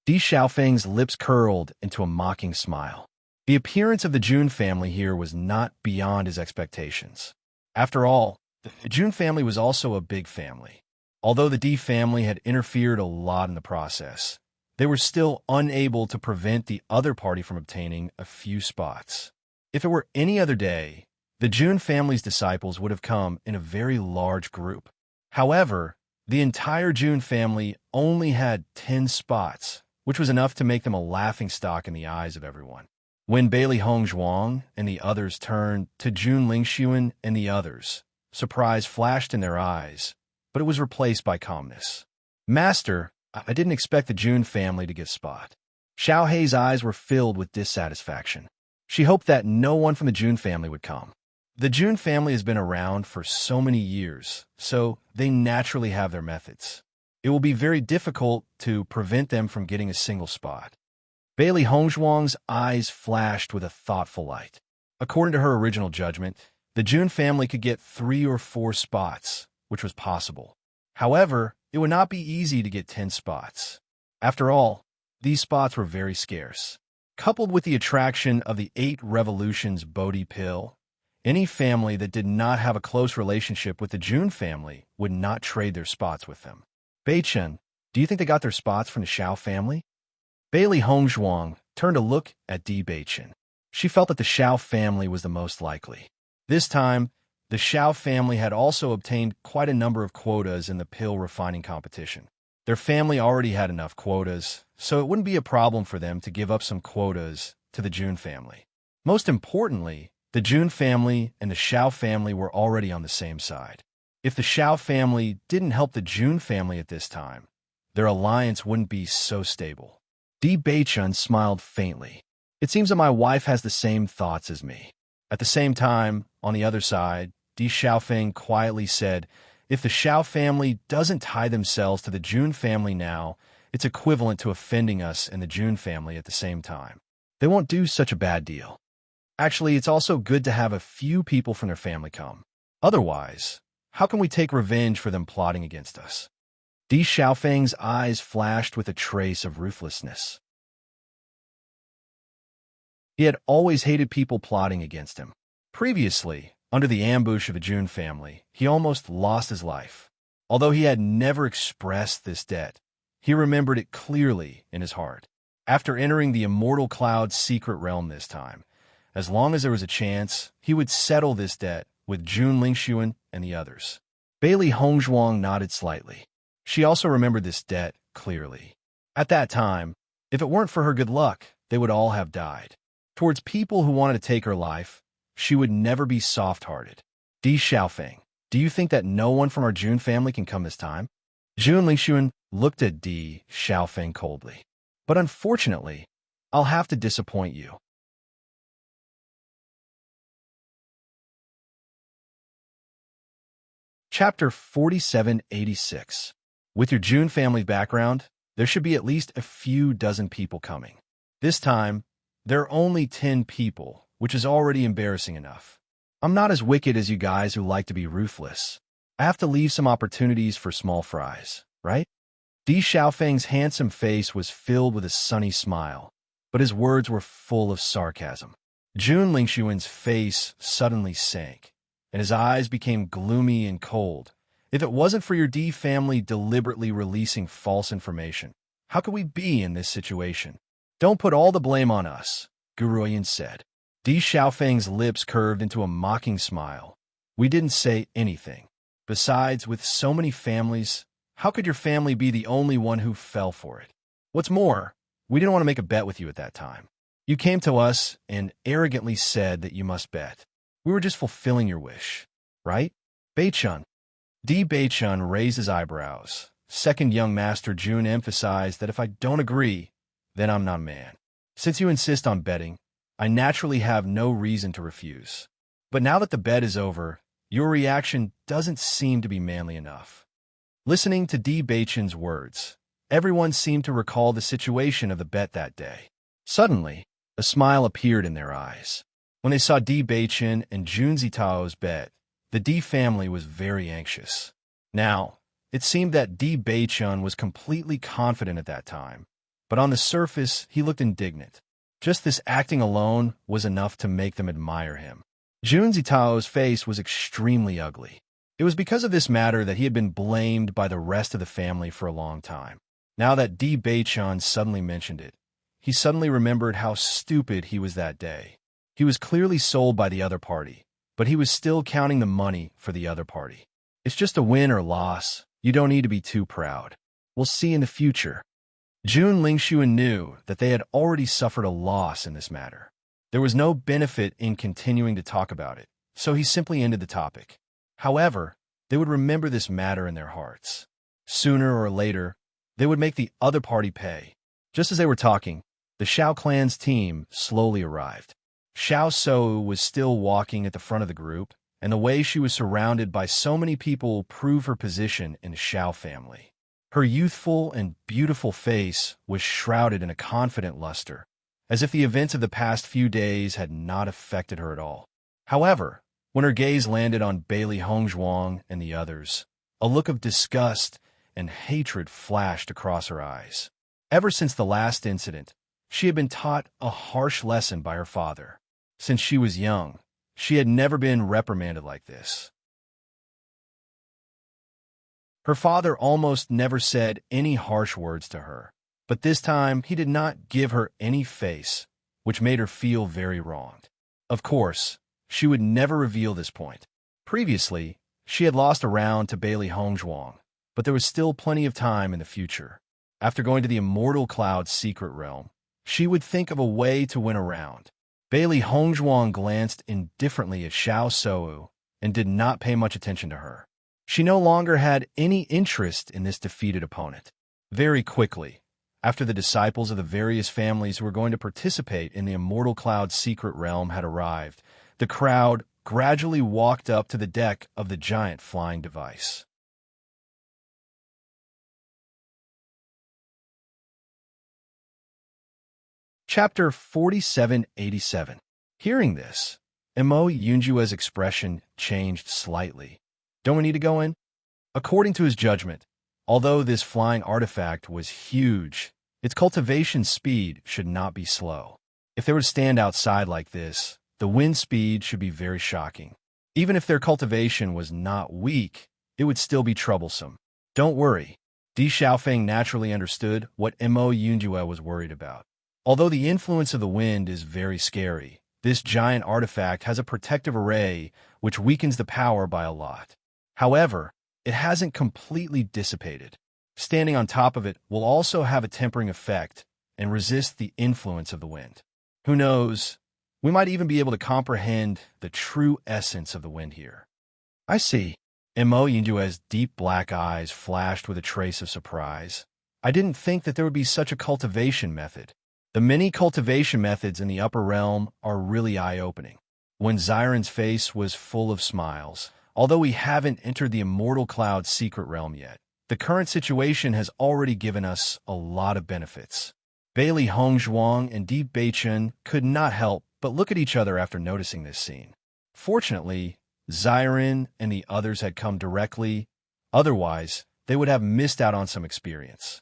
Di Xiaofeng's lips curled into a mocking smile. The appearance of the Jun family here was not beyond his expectations. After all, the Jun family was also a big family. Although the Di family had interfered a lot in the process, they were still unable to prevent the other party from obtaining a few spots. If it were any other day, the Jun family's disciples would have come in a very large group. However, The entire June family only had 10 spots, which was enough to make them a laughingstock in the eyes of everyone. When Bailey Hongzhuang and the others turned to Jun Lingxuan and the others, surprise flashed in their eyes, but it was replaced by calmness. Master, I didn't expect the Jun family to get spot. Xiao Hei's eyes were filled with dissatisfaction. She hoped that no one from the Jun family would come. The Jun family has been around for so many years, so they naturally have their methods. It will be very difficult to prevent them from getting a single spot. Bailey Hongzhuang's eyes flashed with a thoughtful light. According to her original judgment, the Jun family could get 3 or 4 spots, which was possible. However, it would not be easy to get 10 spots. After all, these spots were very scarce. Coupled with the attraction of the 8 Revolutions Bodhi pill, any family that did not have a close relationship with the Jun family would not trade their spots with them. Beichen, do you think they got their spots from the Xiao family? Bailey Hongzhuang turned to look at Di Beichen. She felt that the Xiao family was the most likely. This time, the Xiao family had also obtained quite a number of quotas in the pill refining competition. Their family already had enough quotas, so it wouldn't be a problem for them to give up some quotas to the Jun family. Most importantly, the Jun family and the Xiao family were already on the same side. If the Xiao family didn't help the Jun family at this time, their alliance wouldn't be so stable. Di Beichun smiled faintly. It seems that my wife has the same thoughts as me. At the same time, on the other side, Di Xiaofeng quietly said, if the Xiao family doesn't tie themselves to the Jun family now, it's equivalent to offending us and the Jun family at the same time. They won't do such a bad deal. Actually, it's also good to have a few people from their family come. Otherwise, how can we take revenge for them plotting against us? Di Xiaofeng's eyes flashed with a trace of ruthlessness. He had always hated people plotting against him. Previously, under the ambush of the Jun family, he almost lost his life. Although he had never expressed this debt, he remembered it clearly in his heart. After entering the Immortal Cloud's secret realm this time, as long as there was a chance, he would settle this debt with Jun Lingxuan and the others. Bailey Hongzhuang nodded slightly. She also remembered this debt clearly. At that time, if it weren't for her good luck, they would all have died. Towards people who wanted to take her life, she would never be soft-hearted. Di Xiaofeng, do you think that no one from our Jun family can come this time? Jun Lingxuan looked at Di Xiaofeng coldly. But unfortunately, I'll have to disappoint you. Chapter 4786. With your Jun family background, there should be at least a few dozen people coming. This time, there are only 10 people, which is already embarrassing enough. I'm not as wicked as you guys who like to be ruthless. I have to leave some opportunities for small fries, right? Di Xiaofeng's handsome face was filled with a sunny smile, but his words were full of sarcasm. Jun Lingxuan's face suddenly sank, and his eyes became gloomy and cold. If it wasn't for your Di family deliberately releasing false information, how could we be in this situation? Don't put all the blame on us, Guruyan said. Di Xiaofeng's lips curved into a mocking smile. We didn't say anything. Besides, with so many families, how could your family be the only one who fell for it? What's more, we didn't want to make a bet with you at that time. You came to us and arrogantly said that you must bet. We were just fulfilling your wish, right? Beichun. Di Beichun raised his eyebrows. Second young master Jun emphasized that if I don't agree, then I'm not a man. Since you insist on betting, I naturally have no reason to refuse. But now that the bet is over, your reaction doesn't seem to be manly enough. Listening to Di Beichun's words, everyone seemed to recall the situation of the bet that day. Suddenly, a smile appeared in their eyes. When they saw Di Beichun and Jun Zitao's bet, the Di family was very anxious. Now, it seemed that Di Beichun was completely confident at that time, but on the surface, he looked indignant. Just this acting alone was enough to make them admire him. Jun Zitao's face was extremely ugly. It was because of this matter that he had been blamed by the rest of the family for a long time. Now that Di Beichun suddenly mentioned it, he suddenly remembered how stupid he was that day. He was clearly sold by the other party, but he was still counting the money for the other party. It's just a win or loss. You don't need to be too proud. We'll see in the future. Jun Lingshuan knew that they had already suffered a loss in this matter. There was no benefit in continuing to talk about it, so he simply ended the topic. However, they would remember this matter in their hearts. Sooner or later, they would make the other party pay. Just as they were talking, the Xiao clan's team slowly arrived. Xiao Sou was still walking at the front of the group, and the way she was surrounded by so many people proved her position in the Xiao family. Her youthful and beautiful face was shrouded in a confident luster, as if the events of the past few days had not affected her at all. However, when her gaze landed on Bailey Hongzhuang and the others, a look of disgust and hatred flashed across her eyes. Ever since the last incident, she had been taught a harsh lesson by her father. Since she was young, she had never been reprimanded like this. Her father almost never said any harsh words to her, but this time he did not give her any face, which made her feel very wronged. Of course, she would never reveal this point. Previously, she had lost a round to Bailey Hongzhuang, but there was still plenty of time in the future. After going to the Immortal Cloud's secret realm, she would think of a way to win a round. Bailey Hongzhuang glanced indifferently at Xiao Sou and did not pay much attention to her. She no longer had any interest in this defeated opponent. Very quickly, after the disciples of the various families who were going to participate in the Immortal Cloud's secret realm had arrived, the crowd gradually walked up to the deck of the giant flying device. Chapter 4787. Hearing this, Mo Yunjue's expression changed slightly. Don't we need to go in? According to his judgment, although this flying artifact was huge, its cultivation speed should not be slow. If they were to stand outside like this, the wind speed should be very shocking. Even if their cultivation was not weak, it would still be troublesome. Don't worry. Di Xiaofeng naturally understood what Mo Yunjue was worried about. Although the influence of the wind is very scary, this giant artifact has a protective array which weakens the power by a lot. However, it hasn't completely dissipated. Standing on top of it will also have a tempering effect and resist the influence of the wind. Who knows? We might even be able to comprehend the true essence of the wind here. I see. Mo Yunjue's deep black eyes flashed with a trace of surprise. I didn't think that there would be such a cultivation method. The many cultivation methods in the upper realm are really eye-opening. When Xiren's face was full of smiles, although we haven't entered the Immortal Cloud's secret realm yet, the current situation has already given us a lot of benefits. Bailey Hongzhuang and Di Beichen could not help but look at each other after noticing this scene. Fortunately, Xiren and the others had come directly, otherwise they would have missed out on some experience.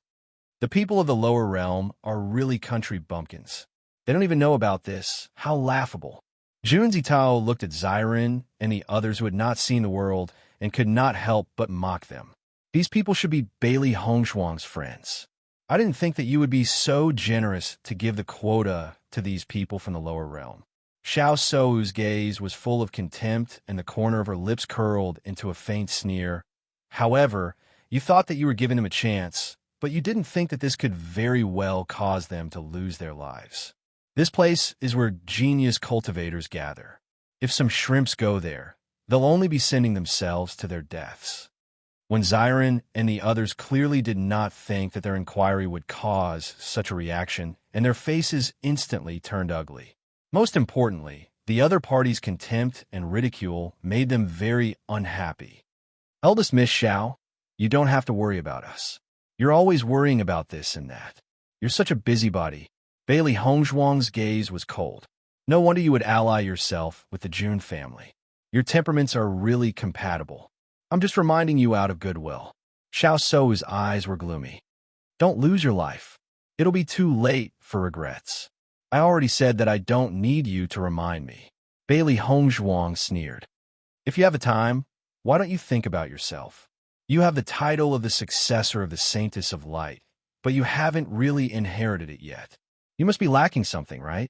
The people of the lower realm are really country bumpkins. They don't even know about this. How laughable. Jun Zitao looked at Xiren and the others who had not seen the world and could not help but mock them. These people should be Bailey Hongzhuang's friends. I didn't think that you would be so generous to give the quota to these people from the lower realm. Xiao Sou's gaze was full of contempt and the corner of her lips curled into a faint sneer. However, you thought that you were giving them a chance, but you didn't think that this could very well cause them to lose their lives. This place is where genius cultivators gather. If some shrimps go there, they'll only be sending themselves to their deaths. When Xiren and the others clearly did not think that their inquiry would cause such a reaction, and their faces instantly turned ugly. Most importantly, the other party's contempt and ridicule made them very unhappy. Eldest Miss Xiao, you don't have to worry about us. You're always worrying about this and that. You're such a busybody. Bailey Hongzhuang's gaze was cold. No wonder you would ally yourself with the Jun family. Your temperaments are really compatible. I'm just reminding you out of goodwill. Xiao Sou's eyes were gloomy. Don't lose your life. It'll be too late for regrets. I already said that I don't need you to remind me. Bailey Hongzhuang sneered. If you have the time, why don't you think about yourself? You have the title of the successor of the Saintess of Light, but you haven't really inherited it yet. You must be lacking something, right?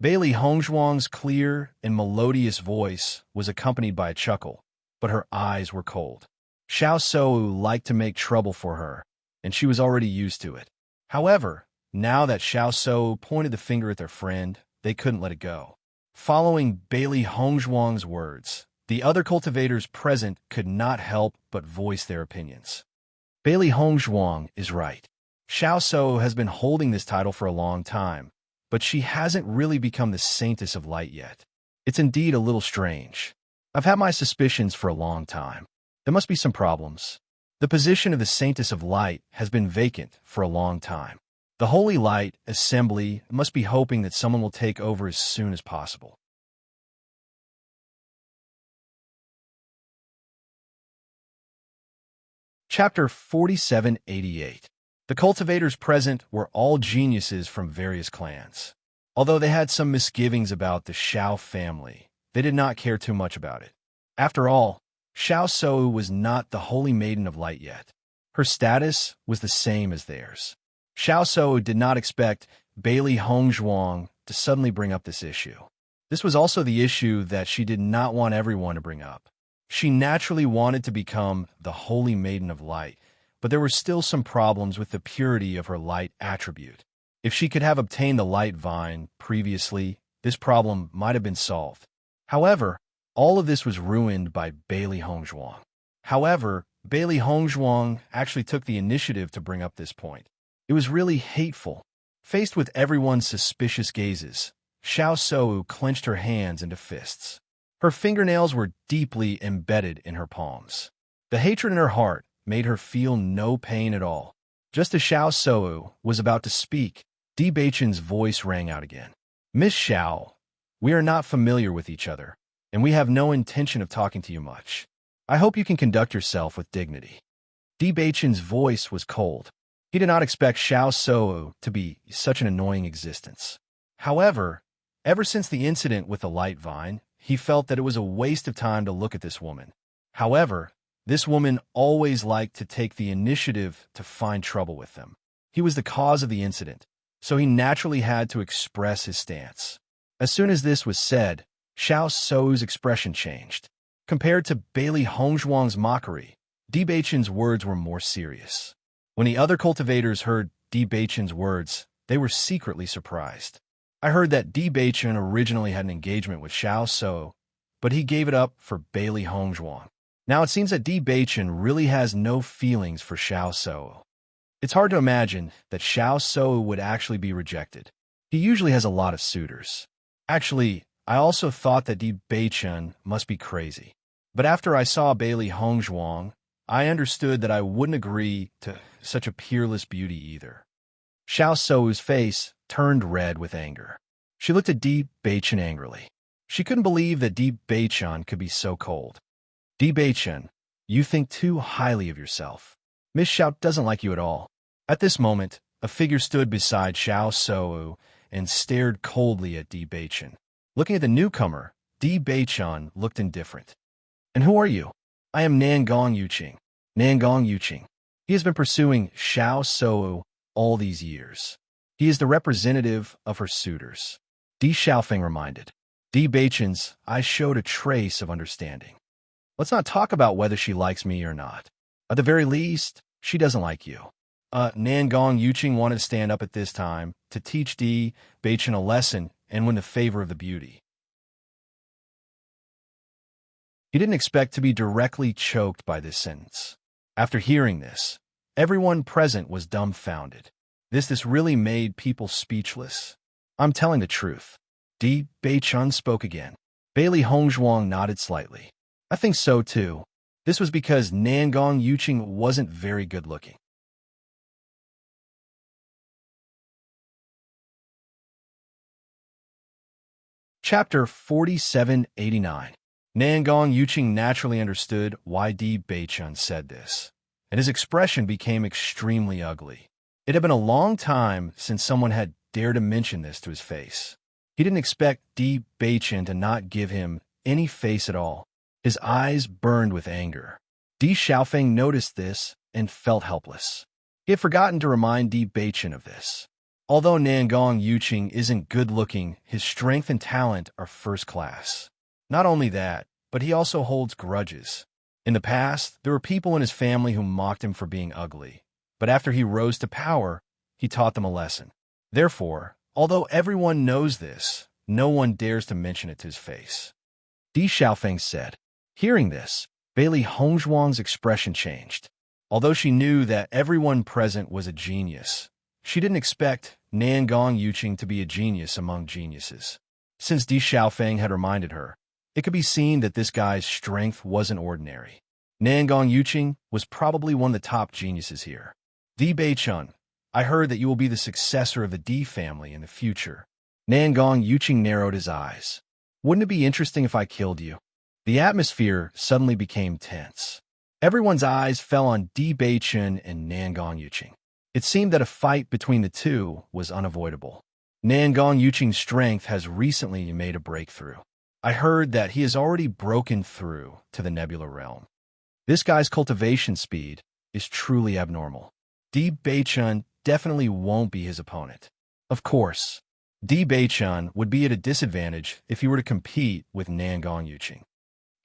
Bailey Hongzhuang's clear and melodious voice was accompanied by a chuckle. but her eyes were cold. Xiao Sou liked to make trouble for her, and she was already used to it. However, now that Xiao Sou pointed the finger at their friend, they couldn't let it go. Following Bailey Hongzhuang's words, the other cultivators present could not help but voice their opinions. Bailey Hongzhuang is right. Xiao Sou has been holding this title for a long time, but she hasn't really become the Saintess of Light yet. It's indeed a little strange. I've had my suspicions for a long time. There must be some problems. The position of the Saintess of Light has been vacant for a long time. The Holy Light Assembly must be hoping that someone will take over as soon as possible. Chapter 4788. The cultivators present were all geniuses from various clans. Although they had some misgivings about the Xiao family, they did not care too much about it. After all, Xiao Sou was not the Holy Maiden of Light yet. Her status was the same as theirs. Xiao Sou did not expect Bailey Hongzhuang to suddenly bring up this issue. This was also the issue that she did not want everyone to bring up. She naturally wanted to become the Holy Maiden of Light, but there were still some problems with the purity of her light attribute. If she could have obtained the light vine previously, this problem might have been solved. However, all of this was ruined by Bailey Hongzhuang. However, Bailey Hongzhuang actually took the initiative to bring up this point. It was really hateful. Faced with everyone's suspicious gazes, Xiao Sou clenched her hands into fists. Her fingernails were deeply embedded in her palms. The hatred in her heart made her feel no pain at all. Just as Xiao Sou was about to speak, Di Beichen's voice rang out again. "Miss Xiao, we are not familiar with each other, and we have no intention of talking to you much. I hope you can conduct yourself with dignity." Di Beichen's voice was cold. He did not expect Xiao Sou to be such an annoying existence. However, ever since the incident with the light vine, he felt that it was a waste of time to look at this woman. However, this woman always liked to take the initiative to find trouble with them. He was the cause of the incident, so he naturally had to express his stance. As soon as this was said, Xiao Sou's expression changed. Compared to Bailey Hongzhuang's mockery, Di Beichen's words were more serious. When the other cultivators heard Di Beichen's words, they were secretly surprised. I heard that Di Beichen originally had an engagement with Xiao Sou, but he gave it up for Bailey Hongzhuang. Now it seems that Di Beichen really has no feelings for Xiao Sou. It's hard to imagine that Xiao Sou would actually be rejected. He usually has a lot of suitors. Actually, I also thought that Di Beichen must be crazy. But after I saw Bailey Hongzhuang, I understood that I wouldn't agree to such a peerless beauty either. Xiao Sou's face turned red with anger. She looked at Di Beichen angrily. She couldn't believe that Di Beichen could be so cold. Di Beichen, you think too highly of yourself. Miss Xiao doesn't like you at all. At this moment, a figure stood beside Xiao Sou and stared coldly at Di Beichen. Looking at the newcomer, Di Beichen looked indifferent. "And who are you?" "I am Nangong Yuqing." Nangong Yuqing. He has been pursuing Xiao Sou all these years. He is the representative of her suitors. Di Xiaofeng reminded. Di Beichen's eyes showed a trace of understanding. "Let's not talk about whether she likes me or not. At the very least, she doesn't like you." Nangong Yuqing wanted to stand up at this time to teach Di Beichen a lesson and win the favor of the beauty. He didn't expect to be directly choked by this sentence. After hearing this, everyone present was dumbfounded. This really made people speechless. "I'm telling the truth." Di Beichen spoke again. Bailey Hongzhuang nodded slightly. "I think so too." This was because Nangong Yuqing wasn't very good looking. Chapter 4789. Nangong Yuqing naturally understood why Di Beichen said this, and his expression became extremely ugly. It had been a long time since someone had dared to mention this to his face. He didn't expect Di Beichen to not give him any face at all. His eyes burned with anger. Di Xiaofeng noticed this and felt helpless. He had forgotten to remind Di Beichen of this. Although Nangong Yuqing isn't good-looking, his strength and talent are first class. Not only that, but he also holds grudges. In the past, there were people in his family who mocked him for being ugly, but after he rose to power, he taught them a lesson. Therefore, although everyone knows this, no one dares to mention it to his face. Di Xiaofeng said. Hearing this, Bailey Hongzhuang's expression changed. Although she knew that everyone present was a genius, she didn't expect Nangong Yuqing to be a genius among geniuses. Since Di Xiaofeng had reminded her, it could be seen that this guy's strength wasn't ordinary. Nangong Yuqing was probably one of the top geniuses here. Di Beichun, I heard that you will be the successor of the Di family in the future. Nangong Yuqing narrowed his eyes. Wouldn't it be interesting if I killed you? The atmosphere suddenly became tense. Everyone's eyes fell on Di Beichun and Nangong Yuqing. It seemed that a fight between the two was unavoidable. Nangong Yuqing's strength has recently made a breakthrough. I heard that he has already broken through to the nebula realm. This guy's cultivation speed is truly abnormal. Di Beichun definitely won't be his opponent. Of course, Di Beichun would be at a disadvantage if he were to compete with Nangong Yuqing.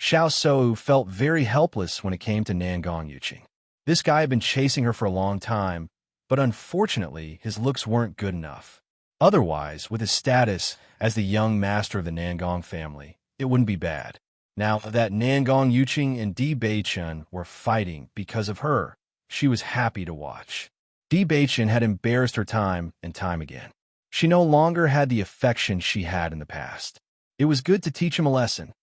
Xiao Shou felt very helpless when it came to Nangong Yuqing. This guy had been chasing her for a long time, but unfortunately his looks weren't good enough. Otherwise, with his status as the young master of the Nangong family, it wouldn't be bad. Now that Nangong Yuqing and Di Beichun were fighting because of her, she was happy to watch. Di Beichun had embarrassed her time and time again. She no longer had the affection she had in the past. It was good to teach him a lesson.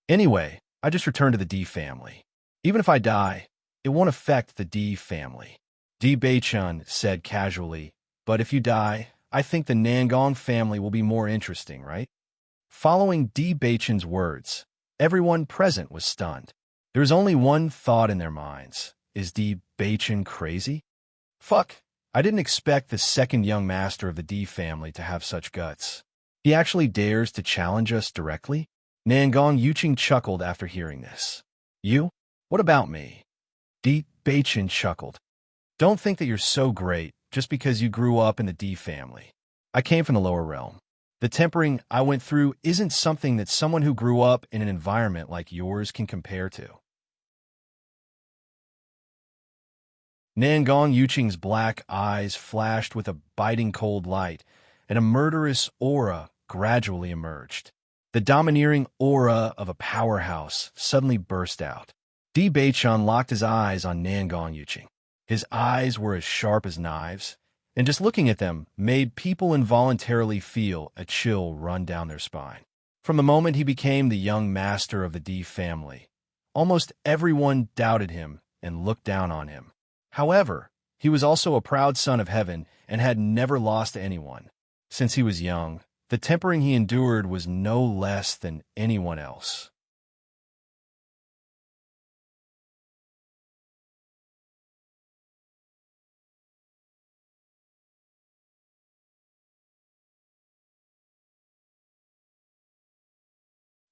Anyway, I just returned to the Di family. Even if I die, it won't affect the Di family. Di Beichun said casually, but if you die, I think the Nangong family will be more interesting, right? Following Di Beichun's words, everyone present was stunned. There was only one thought in their minds. Is Di Beichun crazy? Fuck, I didn't expect the second young master of the Di family to have such guts. He actually dares to challenge us directly? Nangong Yuqing chuckled after hearing this. You? What about me? Di Beichun chuckled. Don't think that you're so great just because you grew up in the Di family. I came from the lower realm. The tempering I went through isn't something that someone who grew up in an environment like yours can compare to. Nangong Yuqing's black eyes flashed with a biting cold light, and a murderous aura gradually emerged. The domineering aura of a powerhouse suddenly burst out. Di Beichun locked his eyes on Nangong Yuqing. His eyes were as sharp as knives, and just looking at them made people involuntarily feel a chill run down their spine. From the moment he became the young master of the Di family, almost everyone doubted him and looked down on him. However, he was also a proud son of heaven and had never lost to anyone. Since he was young, the tempering he endured was no less than anyone else.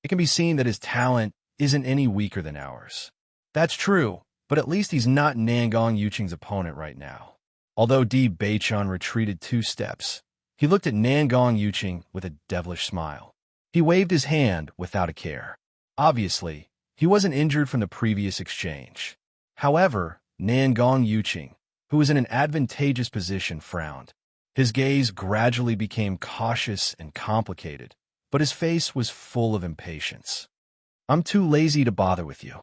It can be seen that his talent isn't any weaker than ours. That's true, but at least he's not Nangong Yuqing's opponent right now. Although Di Beichun retreated 2 steps, he looked at Nangong Yuqing with a devilish smile. He waved his hand without a care. Obviously, he wasn't injured from the previous exchange. However, Nangong Yuqing, who was in an advantageous position, frowned. His gaze gradually became cautious and complicated, but his face was full of impatience. I'm too lazy to bother with you.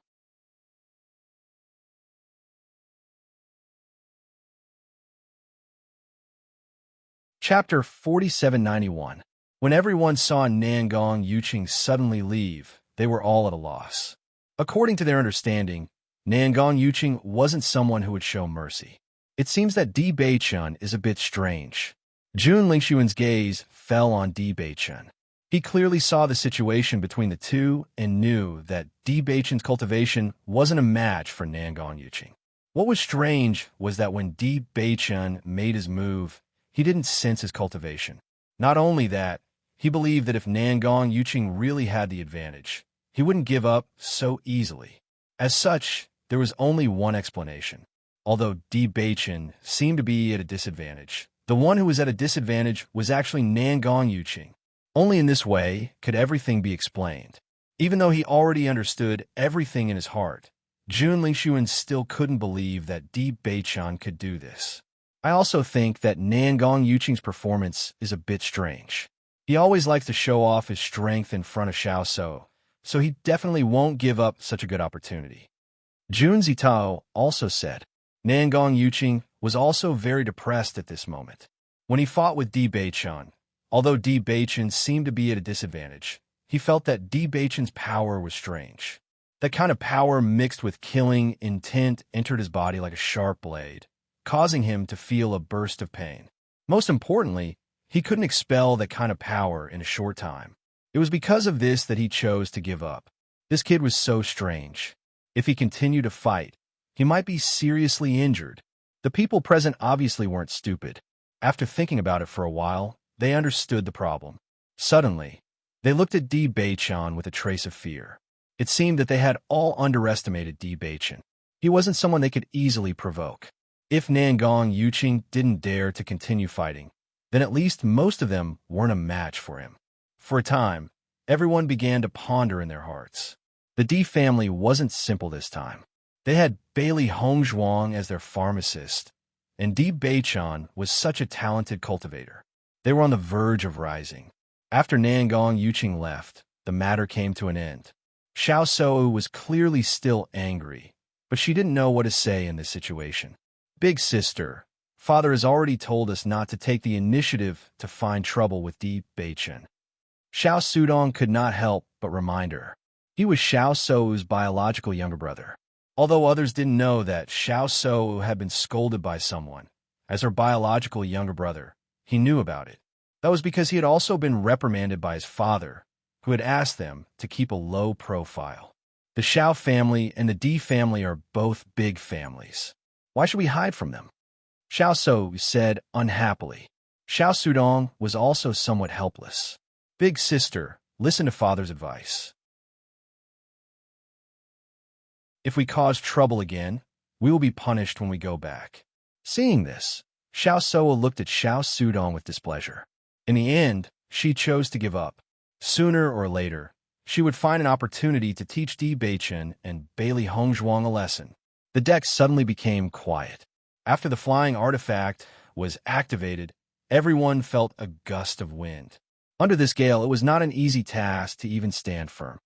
Chapter 4791. When everyone saw Nangong Yuqing suddenly leave, they were all at a loss. According to their understanding, Nangong Yuqing wasn't someone who would show mercy. It seems that Di Beichun is a bit strange. Jun Lingxuan's gaze fell on Di Beichun. He clearly saw the situation between the two and knew that Di Beichun's cultivation wasn't a match for Nangong Yuqing. What was strange was that when Di Beichun made his move, he didn't sense his cultivation. Not only that, he believed that if Nangong Yuqing really had the advantage, he wouldn't give up so easily. As such, there was only one explanation. Although Di Beichun seemed to be at a disadvantage, the one who was at a disadvantage was actually Nangong Yuqing. Only in this way could everything be explained. Even though he already understood everything in his heart, Jun Lingshuan still couldn't believe that Di Beiqian could do this. I also think that Nangong Yuqing's performance is a bit strange. He always likes to show off his strength in front of Xiao So, so he definitely won't give up such a good opportunity. Jun Zitao also said, Nangong Yuqing was also very depressed at this moment. When he fought with Di Beiqian, although Di Beiqian seemed to be at a disadvantage, he felt that Di Beiqian's power was strange. That kind of power mixed with killing intent entered his body like a sharp blade, causing him to feel a burst of pain. Most importantly, he couldn't expel that kind of power in a short time. It was because of this that he chose to give up. This kid was so strange. If he continued to fight, he might be seriously injured. The people present obviously weren't stupid. After thinking about it for a while, they understood the problem. Suddenly, they looked at Di Beiqian with a trace of fear. It seemed that they had all underestimated Di Beiqian. He wasn't someone they could easily provoke. If Nangong Yuqing didn't dare to continue fighting, then at least most of them weren't a match for him. For a time, everyone began to ponder in their hearts. The Di family wasn't simple this time. They had Bailey Hongzhuang as their pharmacist, and Di Beiqian was such a talented cultivator. They were on the verge of rising. After Nangong Yuqing left, the matter came to an end. Xiao So was clearly still angry, but she didn't know what to say in this situation. Big sister, father has already told us not to take the initiative to find trouble with Di Beiqian. Xiao Sudong could not help but remind her. He was Xiao Sou's biological younger brother. Although others didn't know that Xiao So had been scolded by someone, as her biological younger brother, he knew about it. That was because he had also been reprimanded by his father, who had asked them to keep a low profile. The Xiao family and the Di family are both big families. Why should we hide from them? Xiao So said unhappily. Xiao Sudong was also somewhat helpless. Big sister, listen to father's advice. If we cause trouble again, we will be punished when we go back. Seeing this, Xiao So looked at Xiao Sudong with displeasure. In the end, she chose to give up. Sooner or later, she would find an opportunity to teach Di Beiqian and Bailey Hongzhuang a lesson. The deck suddenly became quiet. After the flying artifact was activated, everyone felt a gust of wind. Under this gale, it was not an easy task to even stand firm.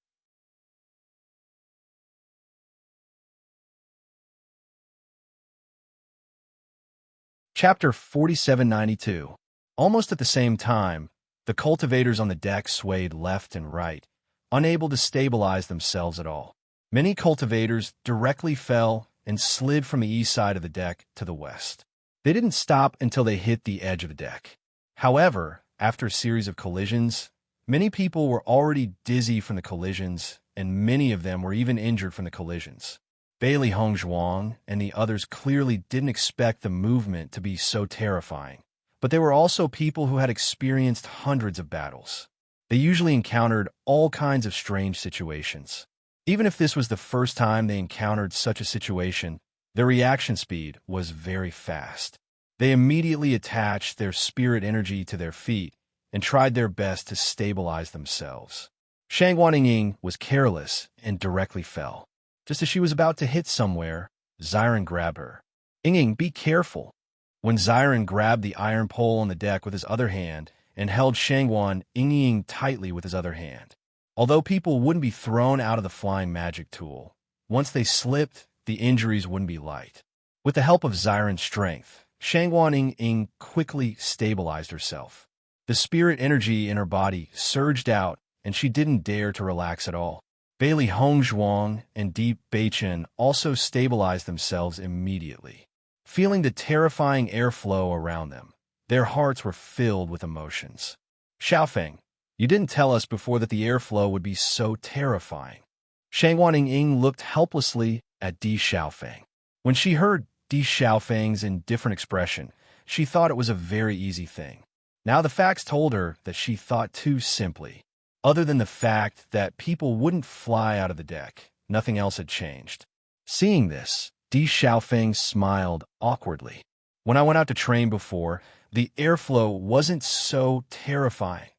Chapter 4792. Almost at the same time, the cultivators on the deck swayed left and right, unable to stabilize themselves at all. Many cultivators directly fell and slid from the east side of the deck to the west. They didn't stop until they hit the edge of the deck. However, after a series of collisions, many people were already dizzy from the collisions, and many of them were even injured from the collisions. Bailey Hongzhuang and the others clearly didn't expect the movement to be so terrifying. But there were also people who had experienced hundreds of battles. They usually encountered all kinds of strange situations. Even if this was the first time they encountered such a situation, their reaction speed was very fast. They immediately attached their spirit energy to their feet and tried their best to stabilize themselves. Shangguan Ying was careless and directly fell. Just as she was about to hit somewhere, Xiren grabbed her. Ying, be careful. When Xiren grabbed the iron pole on the deck with his other hand and held Shangguan Ying tightly with his other hand. Although people wouldn't be thrown out of the flying magic tool, once they slipped, the injuries wouldn't be light. With the help of Xiren's strength, Shangguan Ying quickly stabilized herself. The spirit energy in her body surged out, and she didn't dare to relax at all. Bailey Hongzhuang and Di Beiqian also stabilized themselves immediately. Feeling the terrifying airflow around them, their hearts were filled with emotions. Xiaofeng, you didn't tell us before that the airflow would be so terrifying. Shangguan Ying looked helplessly at Di Xiaofeng. When she heard Di Xiaofeng's indifferent expression, she thought it was a very easy thing. Now the facts told her that she thought too simply. Other than the fact that people wouldn't fly out of the deck, nothing else had changed. Seeing this, Di Xiaofeng smiled awkwardly. When I went out to train before, the airflow wasn't so terrifying.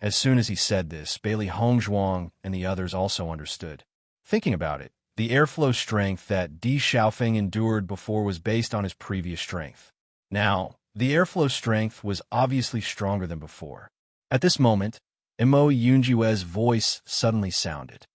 As soon as he said this, Bailey Hongzhuang and the others also understood. Thinking about it, The airflow strength that Di Xiaofeng endured before was based on his previous strength. Now, the airflow strength was obviously stronger than before. At this moment, Imo Yunjue's voice suddenly sounded.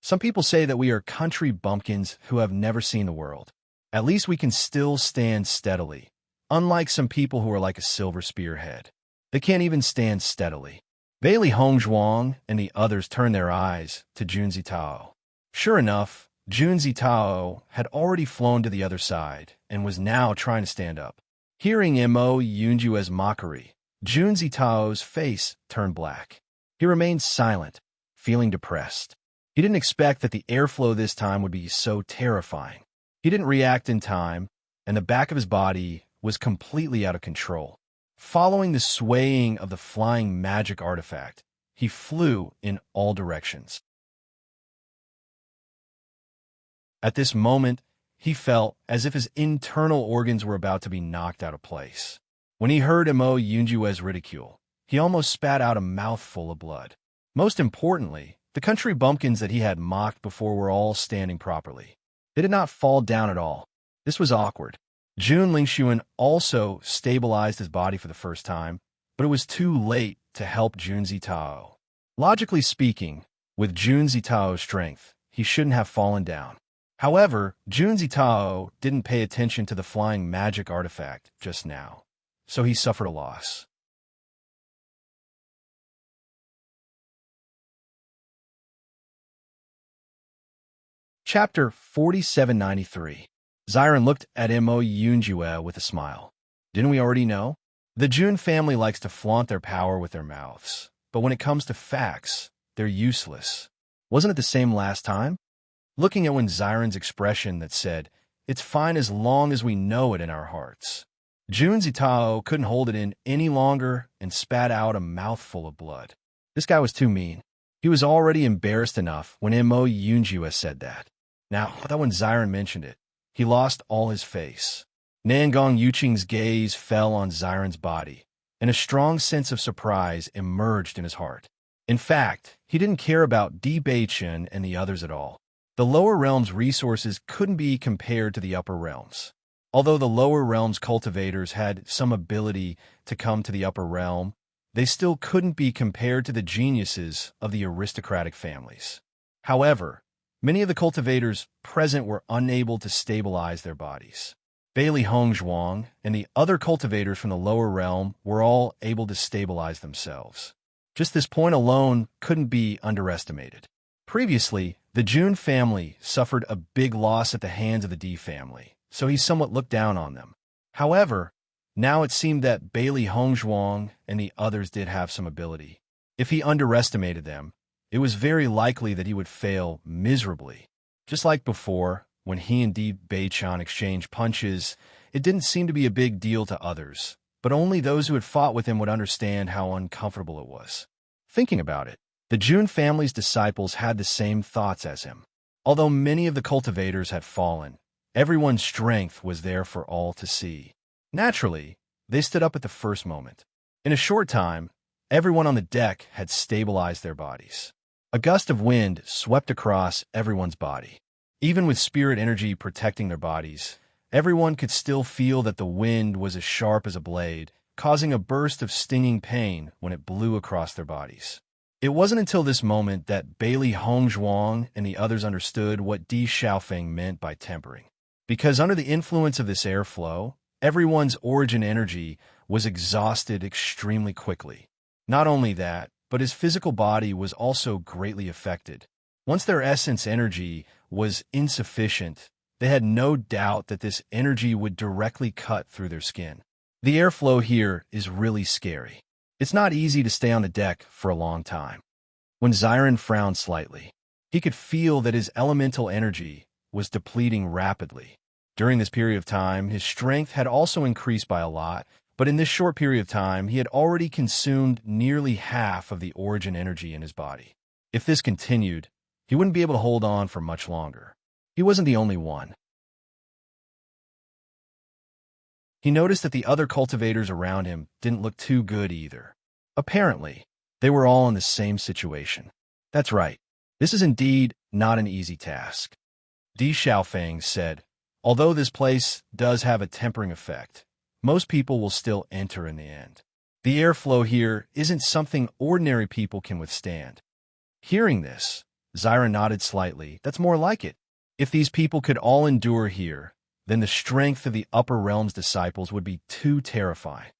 Some people say that we are country bumpkins who have never seen the world. At least we can still stand steadily, unlike some people who are like a silver spearhead. They can't even stand steadily. Bailey Hongzhuang and the others turned their eyes to Jun Zitao. Sure enough, Jun Zitao had already flown to the other side and was now trying to stand up. Hearing Imo Yunjue's mockery, Jun Zitao's face turned black. He remained silent, feeling depressed. He didn't expect that the airflow this time would be so terrifying. He didn't react in time, and the back of his body was completely out of control. Following the swaying of the flying magic artifact, he flew in all directions. At this moment, he felt as if his internal organs were about to be knocked out of place. When he heard Imo Yunjue's ridicule, he almost spat out a mouthful of blood. Most importantly, the country bumpkins that he had mocked before were all standing properly. They did not fall down at all. This was awkward. Jun Lingxuan also stabilized his body for the first time, but it was too late to help Jun Zitao. Logically speaking, with Jun Zitao's strength, he shouldn't have fallen down. However, Jun Zitao didn't pay attention to the flying magic artifact just now, so he suffered a loss. Chapter 4793. Xiren looked at Imo Yunjue with a smile. Didn't we already know? The Jun family likes to flaunt their power with their mouths, but when it comes to facts, they're useless. Wasn't it the same last time? Looking at Xiren's expression that said, "It's fine as long as we know it in our hearts." Jun Zitao couldn't hold it in any longer and spat out a mouthful of blood. This guy was too mean. He was already embarrassed enough when Imo Yunjue said that. Now, that when Xiren mentioned it, he lost all his face. Nangong Yuqing's gaze fell on Xiren's body, and a strong sense of surprise emerged in his heart. In fact, he didn't care about Di Beichen and the others at all. The lower realm's resources couldn't be compared to the upper realms. Although the lower realm's cultivators had some ability to come to the upper realm, they still couldn't be compared to the geniuses of the aristocratic families. However, many of the cultivators present were unable to stabilize their bodies. Bailey Hongzhuang and the other cultivators from the lower realm were all able to stabilize themselves. Just this point alone couldn't be underestimated. Previously, the Jun family suffered a big loss at the hands of the Di family, so he somewhat looked down on them. However, now it seemed that Bailey Hongzhuang and the others did have some ability. If he underestimated them, it was very likely that he would fail miserably. Just like before, when he and Di Beichen exchanged punches, it didn't seem to be a big deal to others, but only those who had fought with him would understand how uncomfortable it was. Thinking about it, the Jun family's disciples had the same thoughts as him. Although many of the cultivators had fallen, everyone's strength was there for all to see. Naturally, they stood up at the first moment. In a short time, everyone on the deck had stabilized their bodies. A gust of wind swept across everyone's body. Even with spirit energy protecting their bodies, everyone could still feel that the wind was as sharp as a blade, causing a burst of stinging pain when it blew across their bodies. It wasn't until this moment that Bailey Hongzhuang and the others understood what Di Xiaofeng meant by tempering. Because under the influence of this airflow, everyone's origin energy was exhausted extremely quickly. Not only that, but his physical body was also greatly affected. Once their essence energy was insufficient, they had no doubt that this energy would directly cut through their skin. The airflow here is really scary. It's not easy to stay on the deck for a long time. When Xiren frowned slightly, he could feel that his elemental energy was depleting rapidly. During this period of time, his strength had also increased by a lot, but in this short period of time, he had already consumed nearly half of the origin energy in his body. If this continued, he wouldn't be able to hold on for much longer. He wasn't the only one. He noticed that the other cultivators around him didn't look too good either. Apparently, they were all in the same situation. That's right. This is indeed not an easy task. Di Xiaofeng said, although this place does have a tempering effect, most people will still enter in the end. The airflow here isn't something ordinary people can withstand. Hearing this, Zyra nodded slightly. That's more like it. If these people could all endure here, then the strength of the upper realm's disciples would be too terrifying.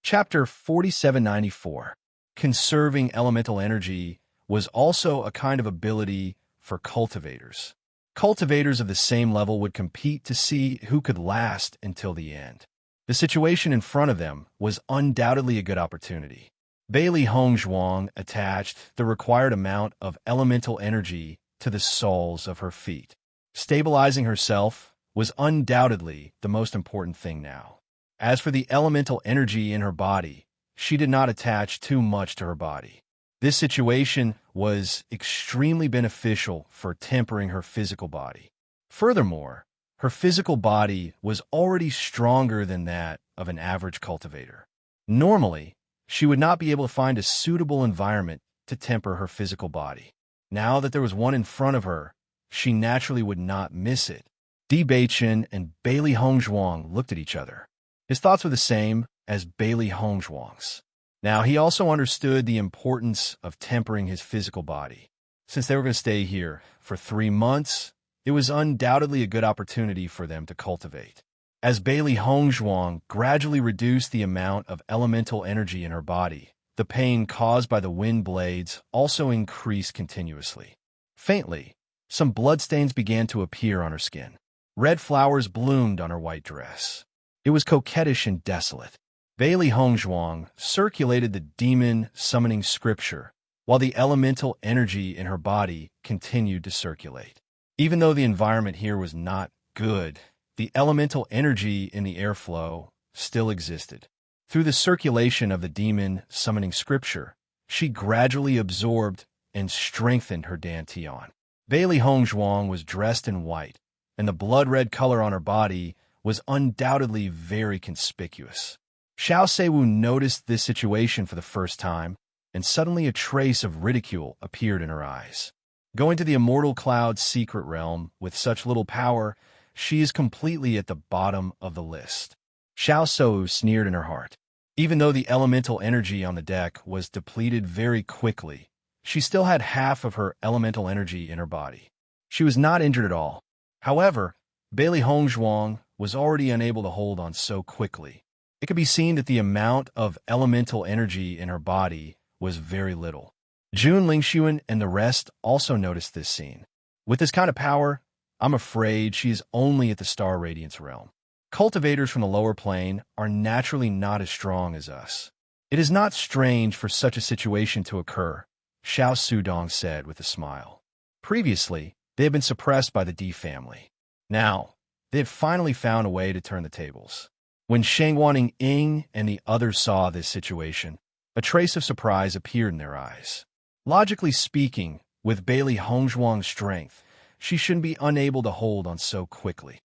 Chapter 4794. Conserving elemental energy was also a kind of ability for cultivators. Cultivators of the same level would compete to see who could last until the end. The situation in front of them was undoubtedly a good opportunity. Bailey Hongzhuang attached the required amount of elemental energy to the soles of her feet. Stabilizing herself was undoubtedly the most important thing now. As for the elemental energy in her body, she did not attach too much to her body. This situation was extremely beneficial for tempering her physical body. Furthermore, her physical body was already stronger than that of an average cultivator. Normally, she would not be able to find a suitable environment to temper her physical body. Now that there was one in front of her, she naturally would not miss it. Di Beichen and Bailey Hongzhuang looked at each other. His thoughts were the same as Bailey Hongzhuang's. Now, he also understood the importance of tempering his physical body. Since they were going to stay here for 3 months, it was undoubtedly a good opportunity for them to cultivate. As Bailey Hongzhuang gradually reduced the amount of elemental energy in her body, the pain caused by the wind blades also increased continuously. Faintly, some bloodstains began to appear on her skin. Red flowers bloomed on her white dress. It was coquettish and desolate. Bailey Hongzhuang circulated the demon summoning scripture, while the elemental energy in her body continued to circulate. Even though the environment here was not good, the elemental energy in the airflow still existed. Through the circulation of the demon summoning scripture, she gradually absorbed and strengthened her dantian. Bailey Hongzhuang was dressed in white, and the blood-red color on her body was undoubtedly very conspicuous. Xiao Seiwu noticed this situation for the first time, and suddenly a trace of ridicule appeared in her eyes. Going to the Immortal Cloud's secret realm with such little power, she is completely at the bottom of the list. Xiao Seiwu sneered in her heart. Even though the elemental energy on the deck was depleted very quickly, she still had half of her elemental energy in her body. She was not injured at all. However, Bailey Hongzhuang was already unable to hold on so quickly. It could be seen that the amount of elemental energy in her body was very little. Jun Lingxuan and the rest also noticed this scene. With this kind of power, I'm afraid she is only at the Star Radiance realm. Cultivators from the lower plane are naturally not as strong as us. It is not strange for such a situation to occur, Xiao Sudong said with a smile. Previously, they had been suppressed by the Di family. Now, they had finally found a way to turn the tables. When Shangwaning Ying and the others saw this situation, a trace of surprise appeared in their eyes. Logically speaking, with Bailey Hongzhuang's strength, she shouldn't be unable to hold on so quickly.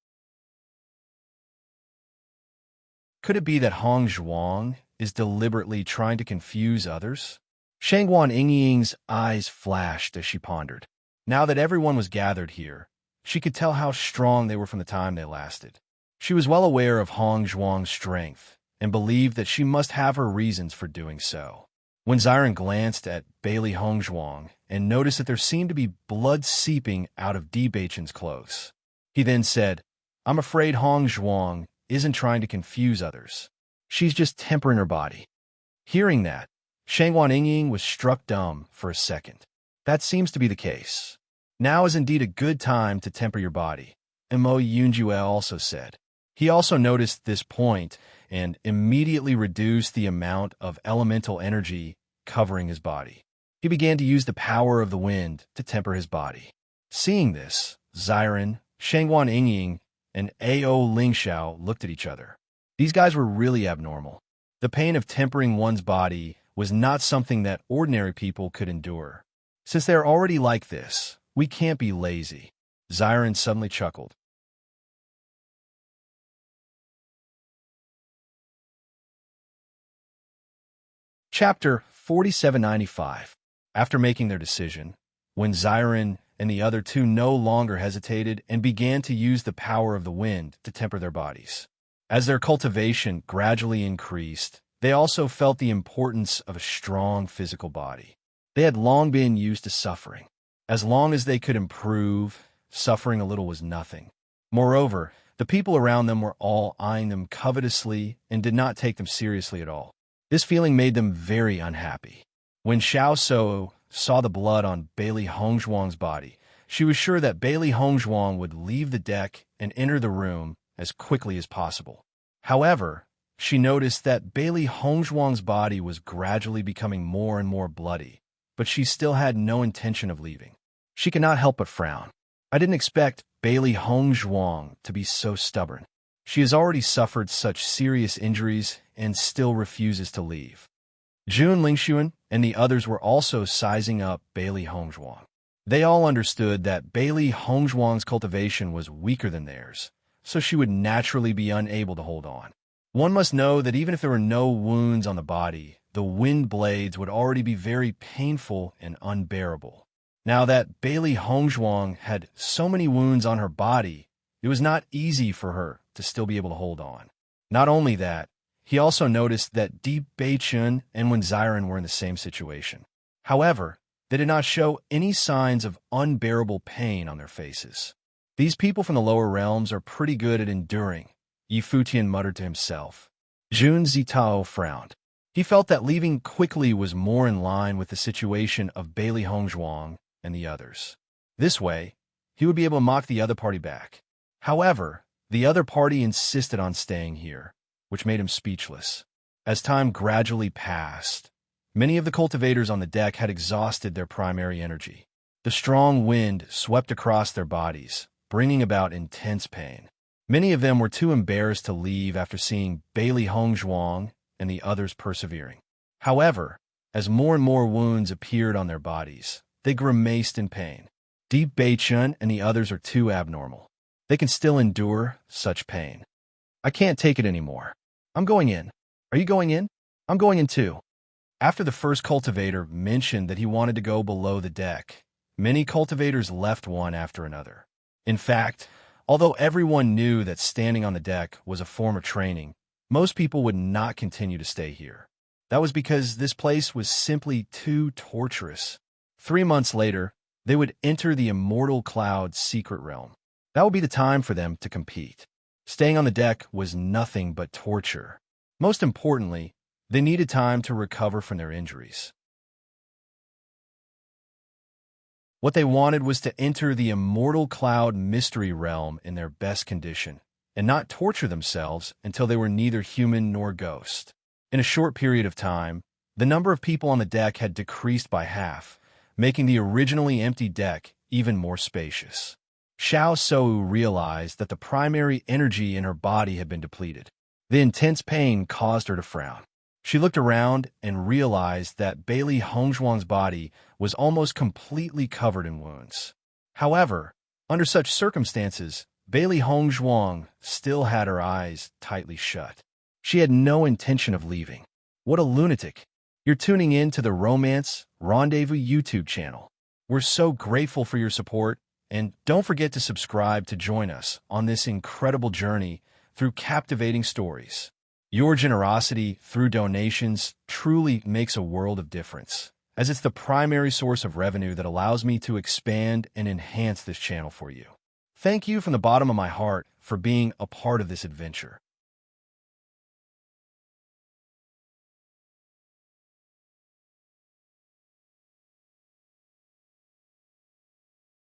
Could it be that Hongzhuang is deliberately trying to confuse others? Shangwan Ying's eyes flashed as she pondered. Now that everyone was gathered here, she could tell how strong they were from the time they lasted. She was well aware of Hongzhuang's strength and believed that she must have her reasons for doing so. When Zyron glanced at Bailey Hongzhuang and noticed that there seemed to be blood seeping out of Di Beichen's clothes, he then said, I'm afraid Hongzhuang isn't trying to confuse others. She's just tempering her body. Hearing that, Shangwan Ying was struck dumb for a second. That seems to be the case. Now is indeed a good time to temper your body, Mo Yunjue also said. He also noticed this point and immediately reduced the amount of elemental energy covering his body. He began to use the power of the wind to temper his body. Seeing this, Zyron, Shangwan Ying, and Ao Lingxiao looked at each other. These guys were really abnormal. The pain of tempering one's body was not something that ordinary people could endure. Since they are already like this, we can't be lazy. Zyron suddenly chuckled. Chapter 4795. After making their decision, when Zyron and the other two no longer hesitated and began to use the power of the wind to temper their bodies. As their cultivation gradually increased, they also felt the importance of a strong physical body. They had long been used to suffering. As long as they could improve, suffering a little was nothing. Moreover, the people around them were all eyeing them covetously and did not take them seriously at all. This feeling made them very unhappy. When Xiao Shou saw the blood on Bailey Hongzhuang's body, she was sure that Bailey Hongzhuang would leave the deck and enter the room as quickly as possible. However, she noticed that Bailey Hongzhuang's body was gradually becoming more and more bloody, but she still had no intention of leaving. She could not help but frown. I didn't expect Bailey Hongzhuang to be so stubborn. She has already suffered such serious injuries and still refuses to leave. Jun Lingxuan and the others were also sizing up Bailey Hongzhuang. They all understood that Bailey Hongzhuang's cultivation was weaker than theirs, so she would naturally be unable to hold on. One must know that even if there were no wounds on the body, the wind blades would already be very painful and unbearable. Now that Bailey Hongzhuang had so many wounds on her body, it was not easy for her to still be able to hold on. Not only that, he also noticed that Deep Beichun and Wen Xiren were in the same situation. However, they did not show any signs of unbearable pain on their faces. These people from the lower realms are pretty good at enduring, Yi Futian muttered to himself. Jun Zitao frowned. He felt that leaving quickly was more in line with the situation of Bailey Hongzhuang and the others. This way, he would be able to mock the other party back. However, the other party insisted on staying here, which made him speechless. As time gradually passed, many of the cultivators on the deck had exhausted their primary energy. The strong wind swept across their bodies, bringing about intense pain. Many of them were too embarrassed to leave after seeing Bailey Hongzhuang and the others persevering. However, as more and more wounds appeared on their bodies, they grimaced in pain. Deep Beichun and the others are too abnormal. They can still endure such pain. I can't take it anymore. I'm going in. Are you going in? I'm going in too. After the first cultivator mentioned that he wanted to go below the deck, many cultivators left one after another. In fact, although everyone knew that standing on the deck was a form of training, most people would not continue to stay here. That was because this place was simply too torturous. 3 months later, they would enter the Immortal Cloud's secret realm. That would be the time for them to compete. Staying on the deck was nothing but torture. Most importantly, they needed time to recover from their injuries. What they wanted was to enter the Immortal Cloud mystery realm in their best condition, and not torture themselves until they were neither human nor ghost. In a short period of time, the number of people on the deck had decreased by half, making the originally empty deck even more spacious. Xiao Shou realized that the primary energy in her body had been depleted. The intense pain caused her to frown. She looked around and realized that Bailey Hongzhuang's body was almost completely covered in wounds. However, under such circumstances, Bailey Hongzhuang still had her eyes tightly shut. She had no intention of leaving. What a lunatic. You're tuning in to the Romance Rendezvous YouTube channel. We're so grateful for your support, and don't forget to subscribe to join us on this incredible journey through captivating stories. Your generosity through donations truly makes a world of difference, as it's the primary source of revenue that allows me to expand and enhance this channel for you. Thank you from the bottom of my heart for being a part of this adventure.